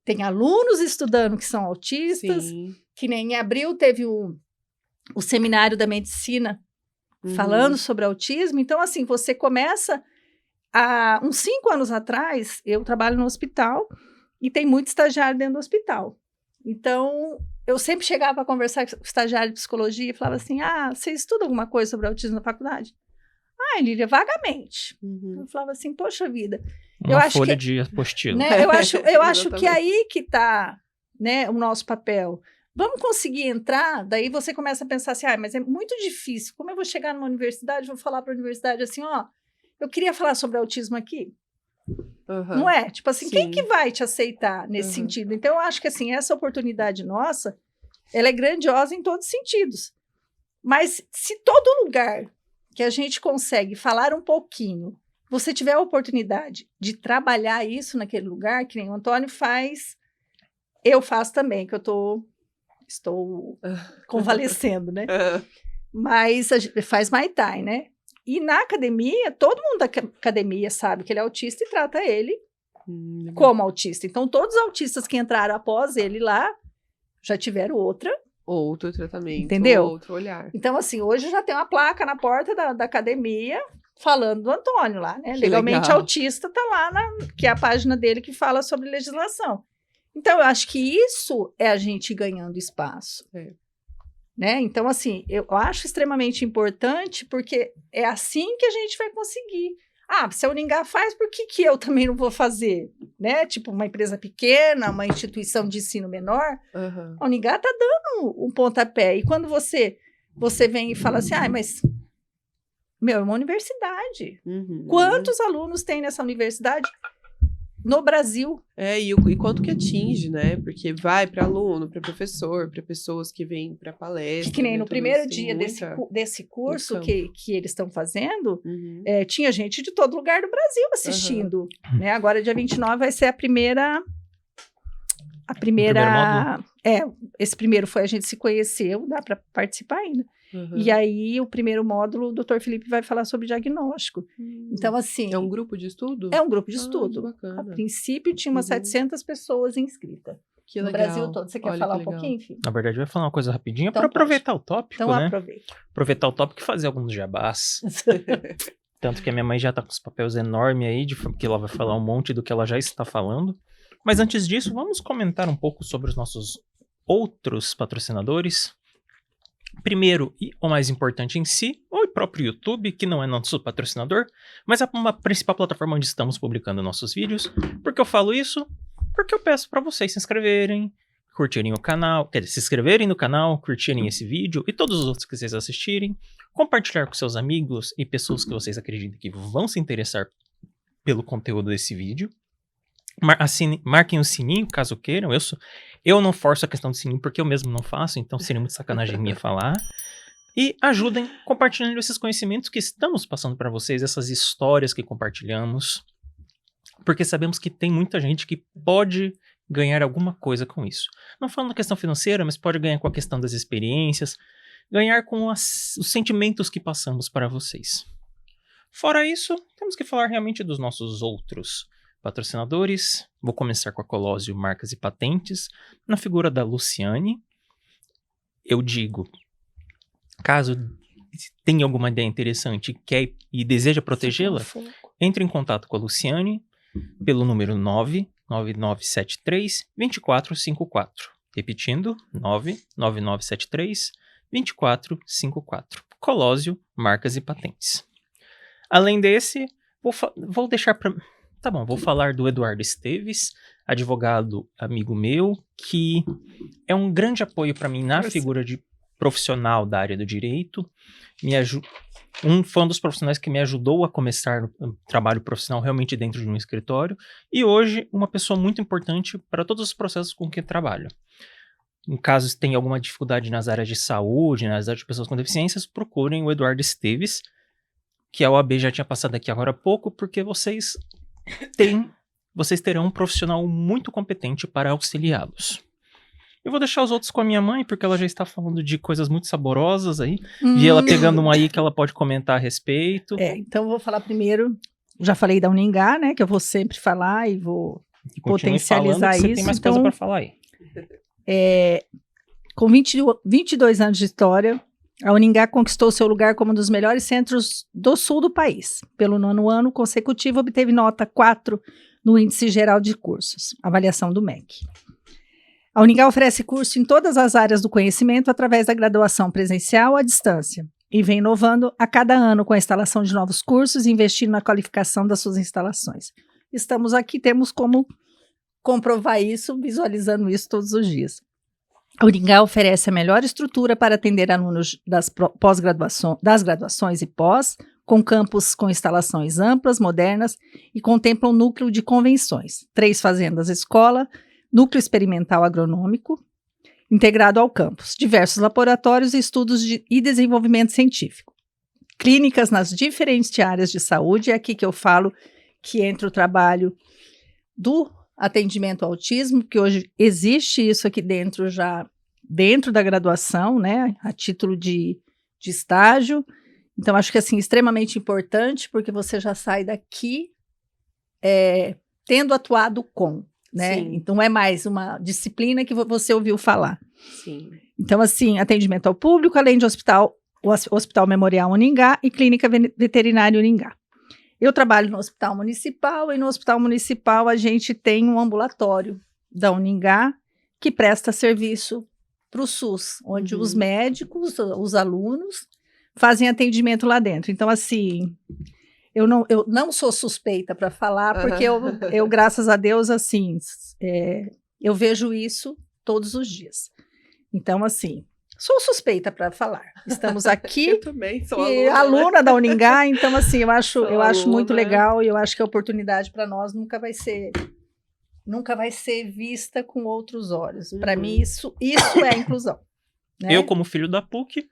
tem alunos estudando que são autistas, Sim. que nem em abril teve o seminário da medicina Uhum. falando sobre autismo. Então, assim, você começa uns 5 anos atrás, eu trabalho no hospital e tem muito estagiário dentro do hospital. Então, eu sempre chegava para conversar com o estagiário de psicologia e falava assim, você estuda alguma coisa sobre autismo na faculdade? Lília, vagamente. Uhum. Eu falava assim, poxa vida. Uma acho folha que- de apostila. Né? Eu acho que Exatamente. aí que está, né, o nosso papel. Vamos conseguir entrar, daí você começa a pensar assim, mas é muito difícil. Como eu vou chegar numa universidade, vou falar para a universidade assim, eu queria falar sobre autismo aqui. Uhum. Não é? Tipo assim, quem Sim. que vai te aceitar nesse Uhum. sentido? Então, eu acho que assim, essa oportunidade nossa, ela é grandiosa em todos os sentidos. Mas se todo lugar que a gente consegue falar um pouquinho, você tiver a oportunidade de trabalhar isso naquele lugar, que nem o Antônio faz, eu faço também, que estou convalescendo, né? Mas a gente faz Muay Thai, né? E na academia, todo mundo da academia sabe que ele é autista e trata ele Legal. como autista. Então, todos os autistas que entraram após ele lá já tiveram outra. Outro tratamento, Entendeu? outro olhar. Então, assim, hoje já tem uma placa na porta da academia falando do Antônio lá, né? Que Legalmente legal. Autista tá lá, que é a página dele que fala sobre legislação. Então, eu acho que isso é a gente ganhando espaço. É. Né? Então, assim, eu acho extremamente importante, porque é assim que a gente vai conseguir. Se a Uningá faz, por que eu também não vou fazer? Né? Tipo, uma empresa pequena, uma instituição de ensino menor, Uhum. a Uningá está dando um pontapé. E quando você vem e fala assim, mas, é uma universidade. Uhum. Quantos alunos tem nessa universidade no Brasil? E quanto que atinge, né? Porque vai para aluno, para professor, para pessoas que vêm para palestra. Que nem né? no Tudo primeiro isso tem dia muita- desse curso campo. que eles estão fazendo, Uhum. tinha gente de todo lugar do Brasil assistindo. Né? Agora, dia 29, vai ser a primeira... primeiro módulo? Esse primeiro foi a gente se conheceu, dá para participar ainda. Uhum. E aí, o primeiro módulo, o Dr. Felipe vai falar sobre diagnóstico. Então, assim... É um grupo de estudo? É um grupo de Ah, estudo. que A bacana. princípio, tinha umas Uhum. 700 pessoas inscritas. Que No legal. Brasil todo. Você quer Olha falar que um legal. pouquinho, filho? Na verdade, eu ia falar uma coisa rapidinho Então para pode. aproveitar o tópico, Então, né? aproveita. Aproveitar o tópico e fazer alguns jabás. Tanto que a minha mãe já tá com os papéis enormes aí, que ela vai falar um monte do que ela já está falando. Mas antes disso, vamos comentar um pouco sobre os nossos outros patrocinadores. Primeiro, e o mais importante em si, o próprio YouTube, que não é nosso patrocinador, mas é uma principal plataforma onde estamos publicando nossos vídeos. Por que eu falo isso? Porque eu peço para vocês se inscreverem, curtirem o canal, quer dizer, se inscreverem no canal, curtirem esse vídeo e todos os outros que vocês assistirem, compartilhar com seus amigos e pessoas que vocês acreditam que vão se interessar pelo conteúdo desse vídeo. Marquem o sininho, caso queiram. Eu não forço a questão do sininho porque eu mesmo não faço, então seria muito sacanagem minha falar. E ajudem compartilhando esses conhecimentos que estamos passando para vocês, essas histórias que compartilhamos, porque sabemos que tem muita gente que pode ganhar alguma coisa com isso. Não falando da questão financeira, mas pode ganhar com a questão das experiências, ganhar com os sentimentos que passamos para vocês. Fora isso, temos que falar realmente dos nossos outros patrocinadores. Vou começar com a Colosio Marcas e Patentes, na figura da Luciane. Eu digo, caso tenha alguma ideia interessante e deseja protegê-la, entre em contato com a Luciane pelo número 99973-2454. Repetindo, 99973-2454. Colosio Marcas e Patentes. Além desse, vou deixar para... Tá bom, vou falar do Eduardo Esteves, advogado amigo meu, que é um grande apoio para mim na figura de profissional da área do direito. Foi um dos profissionais que me ajudou a começar o trabalho profissional realmente dentro de um escritório. E hoje, uma pessoa muito importante para todos os processos com que trabalho. Em caso tem alguma dificuldade nas áreas de saúde, nas áreas de pessoas com deficiências, procurem o Eduardo Esteves, que a OAB já tinha passado aqui agora há pouco, porque vocês terão um profissional muito competente para auxiliá-los. Eu vou deixar os outros com a minha mãe, porque ela já está falando de coisas muito saborosas aí. Vi ela pegando uma aí que ela pode comentar a respeito. Então eu vou falar primeiro, já falei da Uningá, né, que eu vou sempre falar e vou E continue falando potencializar que você isso. tem mais Então, coisa para falar aí. com 22 anos de história, a Uningá conquistou seu lugar como um dos melhores centros do sul do país. Pelo 9º ano consecutivo, obteve nota 4 no Índice Geral de Cursos, avaliação do MEC. A Uningá oferece curso em todas as áreas do conhecimento através da graduação presencial à distância e vem inovando a cada ano com a instalação de novos cursos e investindo na qualificação das suas instalações. Estamos aqui, temos como comprovar isso, visualizando isso todos os dias. A Uningá oferece a melhor estrutura para atender alunos das graduações e pós, com campus com instalações amplas, modernas e contemplam um núcleo de convenções, 3 fazendas escola, núcleo experimental agronômico, integrado ao campus, diversos laboratórios e estudos e desenvolvimento científico. Clínicas nas diferentes áreas de saúde, é aqui que eu falo que entra o trabalho do atendimento ao autismo, que hoje existe isso aqui dentro já, dentro da graduação, né, a título de estágio. Então, acho que, assim, extremamente importante, porque você já sai daqui tendo atuado com, né? Sim. Então, não é mais uma disciplina que você ouviu falar. Sim. Então, assim, atendimento ao público, além de Hospital Memorial Uningá e Clínica Veterinária Uningá. Eu trabalho no Hospital Municipal e no Hospital Municipal a gente tem um ambulatório da Uningá que presta serviço para o SUS, onde os médicos, os alunos, fazem atendimento lá dentro. Então, assim, eu não sou suspeita para falar, porque eu, graças a Deus, assim, eu vejo isso todos os dias. Então, assim, sou suspeita para falar. Estamos aqui. Eu também sou aluna da Uningá, então, assim, eu acho aluna. muito legal e eu acho que a oportunidade para nós nunca vai ser vista com outros olhos. Para mim, isso é inclusão. Né? Eu, como filho da PUC,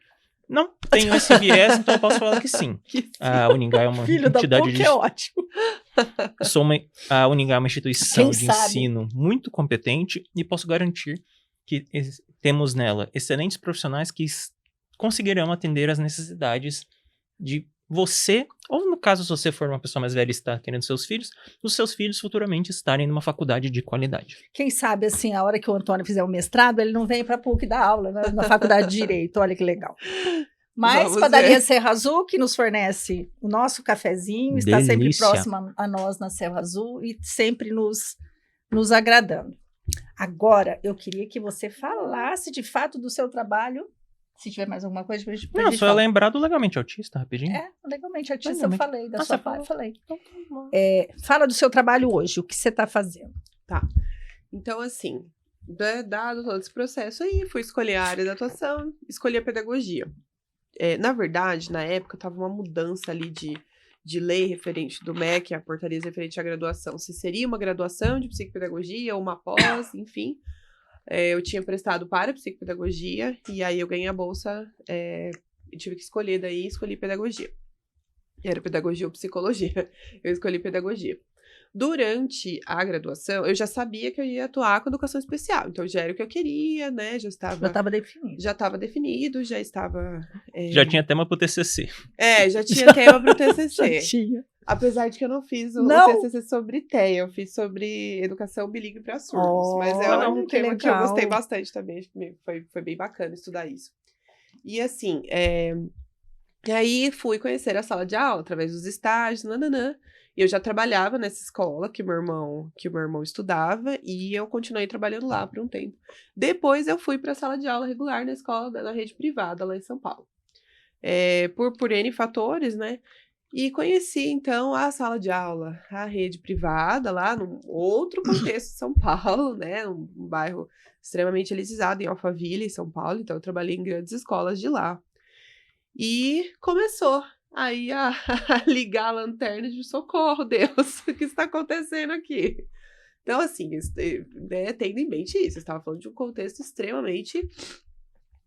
não tenho esse viés, então eu posso falar que sim. A Uningá é uma Filho da entidade PUC é ótimo. A Uningá é uma instituição Quem de sabe? ensino muito competente e posso garantir que temos nela excelentes profissionais que conseguirão atender às necessidades de você, ou no caso, se você for uma pessoa mais velha e está querendo seus filhos, os seus filhos futuramente estarem numa faculdade de qualidade. Quem sabe, assim, a hora que o Antônio fizer o mestrado, ele não vem para a PUC dar aula na faculdade de Direito. Olha que legal. Mas Vamos Padaria ver. Serra Azul, que nos fornece o nosso cafezinho, está sempre Delícia. próxima a nós na Serra Azul e sempre nos agradando. Agora, eu queria que você falasse de fato do seu trabalho. Se tiver mais alguma coisa, depois Não, só lembrar do Legalmente Autista, rapidinho. Legalmente artista, eu Legalmente. falei, da Ah, sua você parte, eu falei. Então, tá bom. Fala do seu trabalho hoje, o que você está fazendo. Então, assim, dado todo esse processo aí, fui escolher a área da atuação, escolhi a pedagogia. Na verdade, na época, tava uma mudança ali de lei referente do MEC, a portaria referente à graduação. Se seria uma graduação de psicopedagogia ou uma pós, enfim. Eu tinha prestado para psicopedagogia e aí eu ganhei a bolsa e tive que escolher daí, escolhi pedagogia. Era pedagogia ou psicologia. Eu escolhi pedagogia. Durante a graduação, eu já sabia que eu ia atuar com educação especial. Então, já era o que eu queria, né? Já estava definido. Já estava definido, já estava... Já tinha tema pro TCC. Já tinha tema para o TCC. Já tinha. Apesar de que eu não fiz o Não. TCC sobre TEA, eu fiz sobre educação bilíngue para surdos. Oh, Mas é um que tema que eu legal. gostei bastante também. Foi bem bacana estudar isso. E assim, e aí fui conhecer a sala de aula através dos estágios, nananã. E eu já trabalhava nessa escola que o meu irmão estudava e eu continuei trabalhando lá por um tempo. Depois eu fui para a sala de aula regular na escola, na rede privada lá em São Paulo. Por N fatores, né? E conheci, então, a sala de aula, a rede privada, lá num outro contexto de São Paulo, né? Um bairro extremamente elitizado, em Alphaville, em São Paulo. Então, eu trabalhei em grandes escolas de lá. E começou aí a ligar a lanterna de socorro, Deus, o que está acontecendo aqui? Então, assim, tendo em mente isso, eu estava falando de um contexto extremamente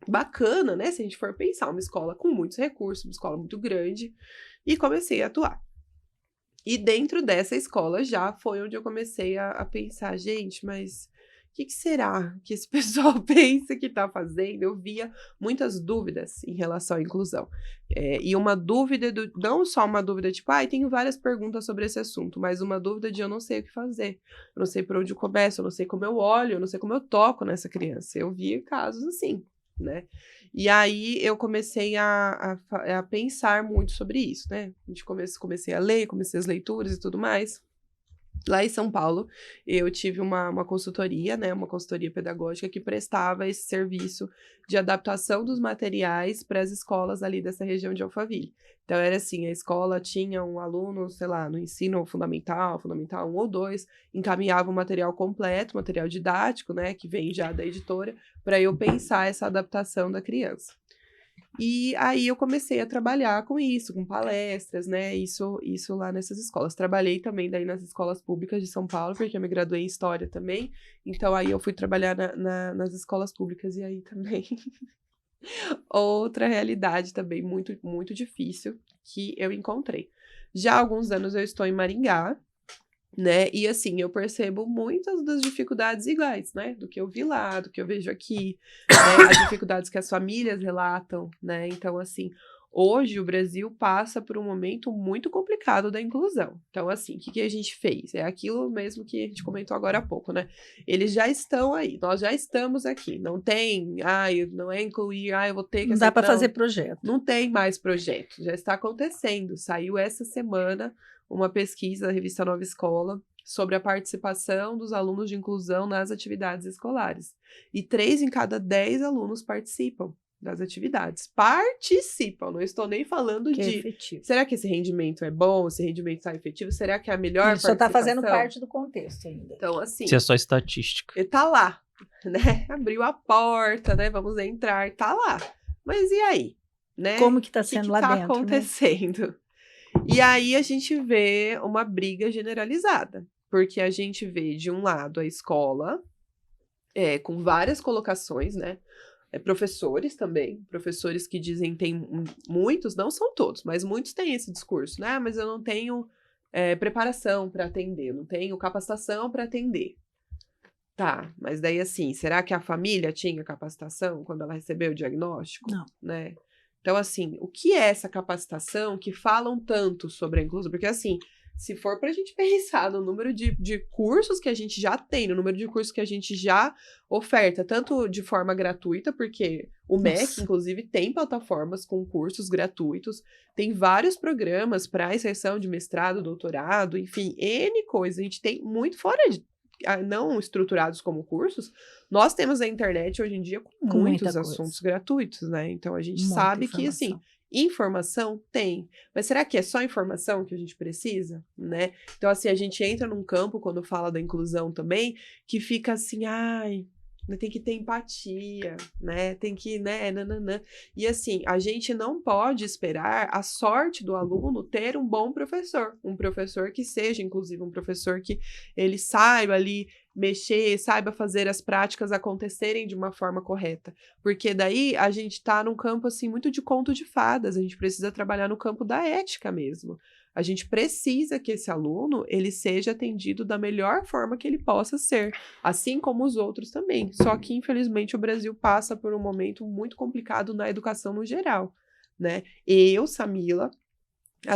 bacana, né? Se a gente for pensar, uma escola com muitos recursos, uma escola muito grande, e comecei a atuar. E dentro dessa escola já foi onde eu comecei a pensar, gente, mas que será que esse pessoal pensa que está fazendo? Eu via muitas dúvidas em relação à inclusão. E uma dúvida, não só uma dúvida tipo, tenho várias perguntas sobre esse assunto, mas uma dúvida de eu não sei o que fazer, eu não sei por onde eu começo, eu não sei como eu olho, eu não sei como eu toco nessa criança. Eu via casos assim, né? E aí eu comecei a pensar muito sobre isso, né? Comecei a ler, comecei as leituras e tudo mais. Lá em São Paulo, eu tive uma consultoria, né, uma consultoria pedagógica que prestava esse serviço de adaptação dos materiais para as escolas ali dessa região de Alphaville. Então, era assim, a escola tinha um aluno, sei lá, no ensino fundamental 1 ou 2, encaminhava o material completo, material didático, né, que vem já da editora, para eu pensar essa adaptação da criança. E aí eu comecei a trabalhar com isso, com palestras, né, isso lá nessas escolas. Trabalhei também daí nas escolas públicas de São Paulo, porque eu me graduei em História também, então aí eu fui trabalhar nas escolas públicas e aí também outra realidade também muito, muito difícil que eu encontrei. Já há alguns anos eu estou em Maringá, né, e assim, eu percebo muitas das dificuldades iguais, né, do que eu vi lá, do que eu vejo aqui, né, as dificuldades que as famílias relatam, né, então assim, hoje o Brasil passa por um momento muito complicado da inclusão. Então assim, o que a gente fez? É aquilo mesmo que a gente comentou agora há pouco, né, eles já estão aí, nós já estamos aqui, não tem, não é incluir, eu vou ter que... Não dá para fazer projeto. Não tem mais projeto, já está acontecendo, saiu essa semana uma pesquisa da revista Nova Escola sobre a participação dos alunos de inclusão nas atividades escolares. E 3 em cada 10 alunos participam das atividades. Participam, não estou nem falando que de... efetivo. Será que esse rendimento é bom? Esse rendimento está efetivo? Será que é a melhor Isso está fazendo parte do contexto ainda. Então, assim... Isso é só estatística. Ele tá lá, né? Abriu a porta, né? Vamos entrar, tá lá. Mas e aí? Né? Como que está sendo lá dentro? O que dentro? está acontecendo? Né? E aí a gente vê uma briga generalizada, porque a gente vê, de um lado, a escola, com várias colocações, né? Professores também, professores que dizem, tem muitos, não são todos, mas muitos têm esse discurso, né? Mas eu não tenho preparação para atender, não tenho capacitação para atender. Tá, mas daí assim, será que a família tinha capacitação quando ela recebeu o diagnóstico? Não. Né? Então, assim, o que é essa capacitação que falam tanto sobre a inclusão? Porque, assim, se for para a gente pensar no número de cursos que a gente já tem, no número de cursos que a gente já oferta, tanto de forma gratuita, porque o MEC, inclusive, tem plataformas com cursos gratuitos, tem vários programas para inserção de mestrado, doutorado, enfim, N coisas. A gente tem muito fora não estruturados como cursos, nós temos a internet hoje em dia com muitos assuntos gratuitos, né? Então a gente sabe que, assim, informação tem. Mas será que é só informação que a gente precisa, né? Então, assim, a gente entra num campo, quando fala da inclusão também, que fica assim, tem que ter empatia, né? Tem que, né? Nananã. E assim, a gente não pode esperar a sorte do aluno ter um bom professor. Um professor que seja, inclusive, um professor que ele saiba ali mexer, saiba fazer as práticas acontecerem de uma forma correta. Porque daí a gente tá num campo, assim, muito de conto de fadas. A gente precisa trabalhar no campo da ética mesmo. A gente precisa que esse aluno, ele seja atendido da melhor forma que ele possa ser, assim como os outros também. Só que, infelizmente, o Brasil passa por um momento muito complicado na educação no geral, né? Eu, Samila,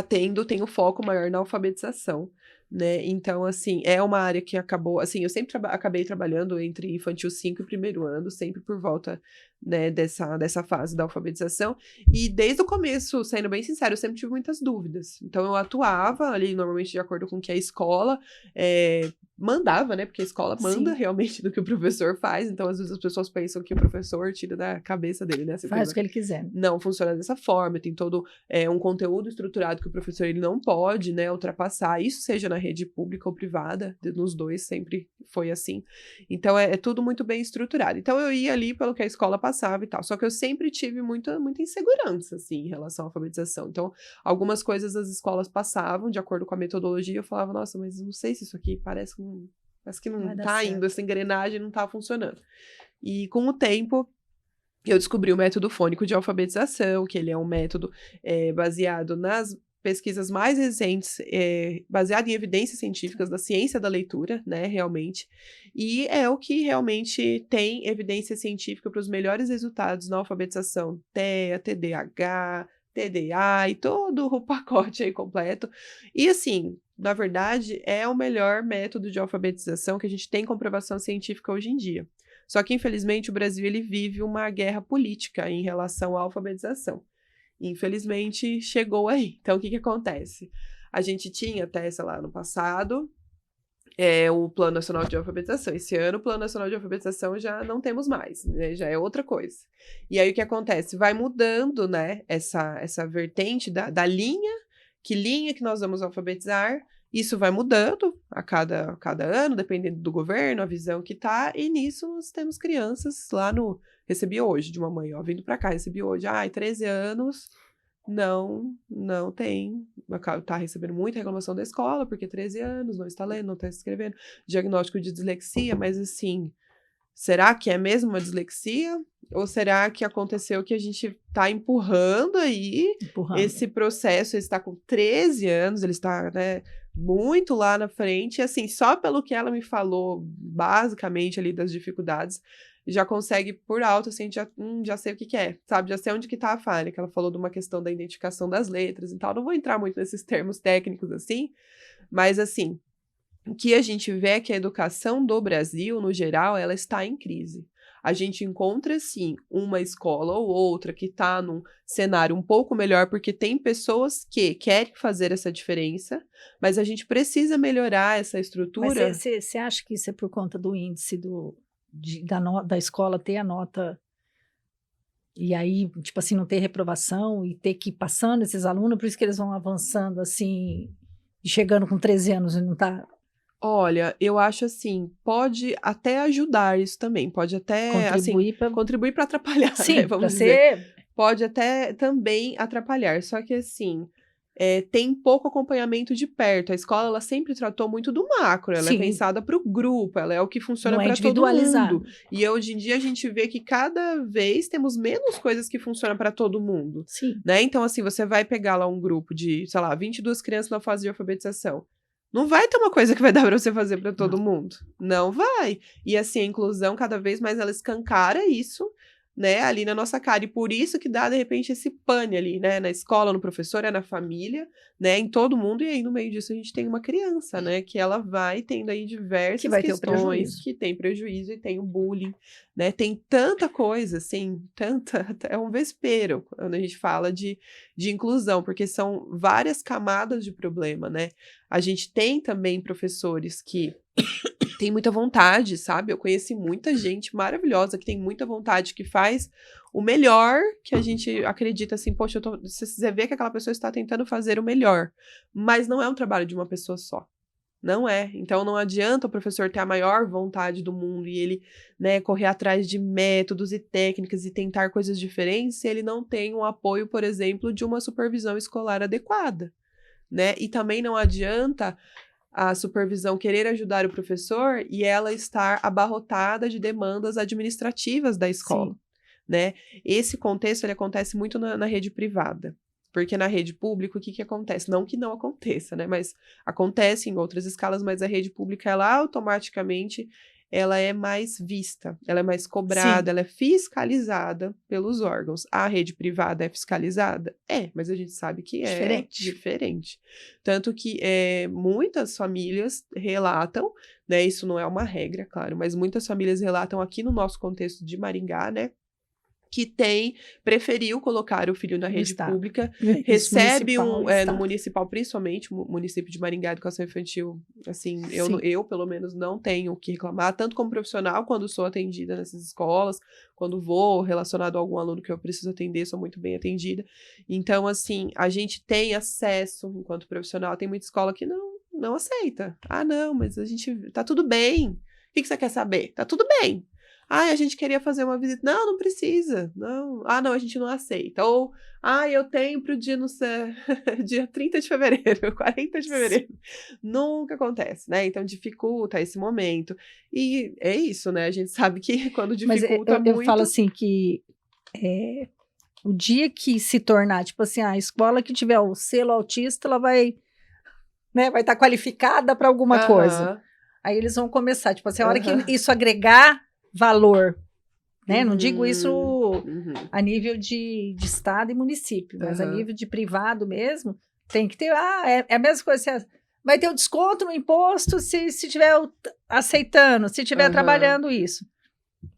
tenho foco maior na alfabetização, né? Então, assim, é uma área que acabou... Assim, eu sempre acabei trabalhando entre infantil 5 e primeiro ano, sempre por volta, né, dessa fase da alfabetização. E desde o começo, sendo bem sincero, eu sempre tive muitas dúvidas. Então, eu atuava ali, normalmente, de acordo com o que a escola mandava, né? Porque a escola manda realmente do que o professor faz. Então, às vezes, as pessoas pensam que o professor tira da cabeça dele, né? Faz o que ele quiser. Não funciona dessa forma. Tem todo um conteúdo estruturado que o professor ele não pode, né, ultrapassar. Isso seja na rede pública ou privada, nos dois sempre foi assim. Então, é tudo muito bem estruturado. Então, eu ia ali pelo que a escola passava e tal. Só que eu sempre tive muita insegurança, assim, em relação à alfabetização. Então, algumas coisas as escolas passavam de acordo com a metodologia. Eu falava, nossa, mas não sei se isso aqui parece que não tá indo, essa engrenagem não tá funcionando. E com o tempo, eu descobri o método fônico de alfabetização, que ele é um método baseado nas pesquisas mais recentes, baseadas em evidências científicas da ciência da leitura, né, realmente, e é o que realmente tem evidência científica para os melhores resultados na alfabetização TEA, TDAH, TDA e todo o pacote aí completo. E assim, na verdade, é o melhor método de alfabetização que a gente tem comprovação científica hoje em dia. Só que, infelizmente, o Brasil ele vive uma guerra política em relação à alfabetização. Infelizmente, chegou aí. Então, o que acontece? A gente tinha até, sei lá, no passado, o Plano Nacional de Alfabetização. Esse ano, o Plano Nacional de Alfabetização já não temos mais, né? Já é outra coisa. E aí, o que acontece? Vai mudando, né, essa vertente da linha que nós vamos alfabetizar. Isso vai mudando a cada ano, dependendo do governo, a visão que tá, e nisso nós temos crianças lá no... Recebi hoje de uma mãe, ó, vindo pra cá, recebi hoje, 13 anos, não tem, tá recebendo muita reclamação da escola, porque 13 anos, não está lendo, não está escrevendo, diagnóstico de dislexia, mas assim, será que é mesmo uma dislexia? Ou será que aconteceu que a gente tá empurrando aí esse processo? Ele está com 13 anos, ele está, né, muito lá na frente, e assim, só pelo que ela me falou, basicamente ali das dificuldades, já consegue por alto, assim, já sei o que é, sabe? Já sei onde que tá a falha, que ela falou de uma questão da identificação das letras e tal, não vou entrar muito nesses termos técnicos assim, mas assim, o que a gente vê é que a educação do Brasil, no geral, ela está em crise. A gente encontra, sim, uma escola ou outra que está num cenário um pouco melhor, porque tem pessoas que querem fazer essa diferença, mas a gente precisa melhorar essa estrutura. Mas você acha que isso é por conta do índice da escola ter a nota, e aí, tipo assim, não ter reprovação e ter que ir passando esses alunos, por isso que eles vão avançando assim, e chegando com 13 anos e não tá... Olha, eu acho assim, pode até ajudar isso também, pode até contribuir para atrapalhar, sim, né, vamos dizer. Pode até também atrapalhar, só que assim, tem pouco acompanhamento de perto. A escola, ela sempre tratou muito do macro, ela é pensada para o grupo, ela é o que funciona para todo mundo. E hoje em dia a gente vê que cada vez temos menos coisas que funcionam para todo mundo. Sim. Né? Então, assim, você vai pegar lá um grupo de, sei lá, 22 crianças na fase de alfabetização. Não vai ter uma coisa que vai dar para você fazer para todo mundo. Não vai. E assim, a inclusão, cada vez mais ela escancara isso, né, ali na nossa cara. E por isso que dá, de repente, esse pane ali, né, na escola, no professor, na família, né, em todo mundo. E aí, no meio disso, a gente tem uma criança, né, que ela vai tendo aí diversas questões, que tem prejuízo e tem o bullying, né, tem tanta coisa, assim, é um vespeiro quando a gente fala de inclusão, porque são várias camadas de problema, né. A gente tem também professores que tem muita vontade, sabe? Eu conheci muita gente maravilhosa que tem muita vontade, que faz o melhor, que a gente acredita assim, poxa, você vê que aquela pessoa está tentando fazer o melhor, mas não é um trabalho de uma pessoa só. Não é. Então não adianta o professor ter a maior vontade do mundo e ele, né, correr atrás de métodos e técnicas e tentar coisas diferentes se ele não tem um apoio, por exemplo, de uma supervisão escolar adequada, né? E também não adianta a supervisão querer ajudar o professor e ela estar abarrotada de demandas administrativas da escola, sim, né? Esse contexto, ele acontece muito na rede privada, porque na rede pública, o que acontece? Não que não aconteça, né? Mas acontece em outras escalas, mas a rede pública, ela automaticamente, ela é mais vista, ela é mais cobrada, sim, ela é fiscalizada pelos órgãos. A rede privada é fiscalizada? É, mas a gente sabe que é diferente. Tanto que muitas famílias relatam, né, isso não é uma regra, claro, mas muitas famílias relatam aqui no nosso contexto de Maringá, né, que preferiu colocar o filho na rede pública, recebe no municipal, principalmente, o município de Maringá, Educação Infantil, assim, eu pelo menos não tenho o que reclamar, tanto como profissional, quando sou atendida nessas escolas, quando vou relacionado a algum aluno que eu preciso atender, sou muito bem atendida. Então, assim, a gente tem acesso, enquanto profissional, tem muita escola que não aceita. Ah, não, mas a gente, tá tudo bem. O que você quer saber? Tá tudo bem. A gente queria fazer uma visita. Não precisa. Não. Não, a gente não aceita. Ou, eu tenho pro dia, não sei, dia 30 de fevereiro, 40 de fevereiro. Sim. Nunca acontece, né? Então, dificulta esse momento. E é isso, né? A gente sabe que quando dificulta muito... Eu falo assim que O dia que se tornar, tipo assim, a escola que tiver o selo autista, ela vai, né, vai estar qualificada para alguma coisa. Aí eles vão começar, tipo assim, a hora que isso agregar valor, né? Não digo isso a nível de estado e município, mas a nível de privado mesmo, tem que ter, é a mesma coisa, assim, vai ter o desconto no imposto se estiver aceitando, se estiver trabalhando isso.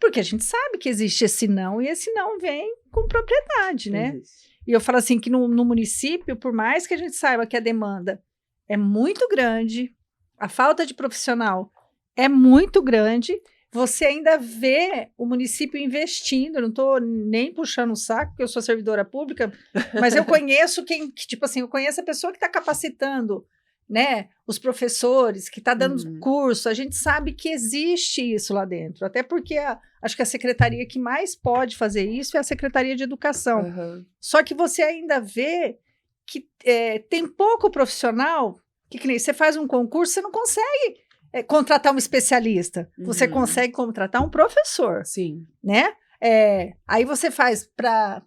Porque a gente sabe que existe esse não, e esse não vem com propriedade, né? E eu falo assim, que no município, por mais que a gente saiba que a demanda é muito grande, a falta de profissional é muito grande, você ainda vê o município investindo. Eu não estou nem puxando o saco, porque eu sou servidora pública, mas eu conheço tipo assim, eu conheço a pessoa que está capacitando, né, os professores, que está dando curso. A gente sabe que existe isso lá dentro, até porque acho que a secretaria que mais pode fazer isso é a Secretaria de Educação. Só que você ainda vê que tem pouco profissional, que nem você faz um concurso, você não consegue contratar um especialista, você consegue contratar um professor. Sim. Né? Aí você faz para,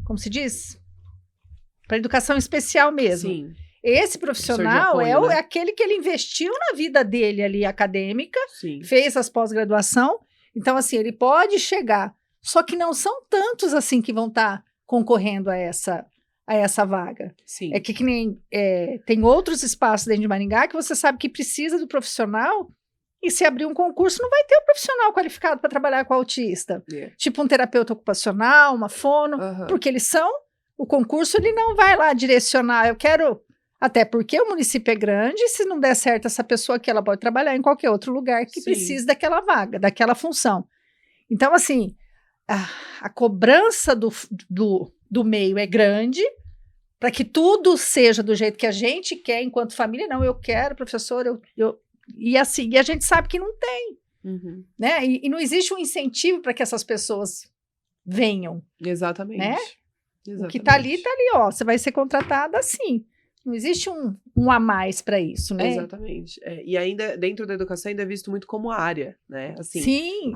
como se diz? Para educação especial mesmo. Sim. Esse profissional apoio, é aquele que ele investiu na vida dele ali acadêmica, Sim. fez as pós-graduação. Então, assim, ele pode chegar. Só que não são tantos assim que vão estar concorrendo a essa vaga. Sim. É que nem tem outros espaços dentro de Maringá que você sabe que precisa do profissional, e se abrir um concurso não vai ter um profissional qualificado para trabalhar com autista. Tipo um terapeuta ocupacional, uma fono, porque o concurso ele não vai lá direcionar, eu quero. Até porque o município é grande, e se não der certo essa pessoa aqui, ela pode trabalhar em qualquer outro lugar que precise daquela vaga, daquela função. Então, assim, a cobrança do meio é grande, para que tudo seja do jeito que a gente quer enquanto família. Não, eu quero, professor, e assim, e a gente sabe que não tem, né? E não existe um incentivo para que essas pessoas venham. Exatamente. Né? Exatamente. O que está ali, ó, você vai ser contratada assim. Não existe um a mais para isso, né? Exatamente. E ainda, dentro da educação, ainda é visto muito como área, né? Assim, sim.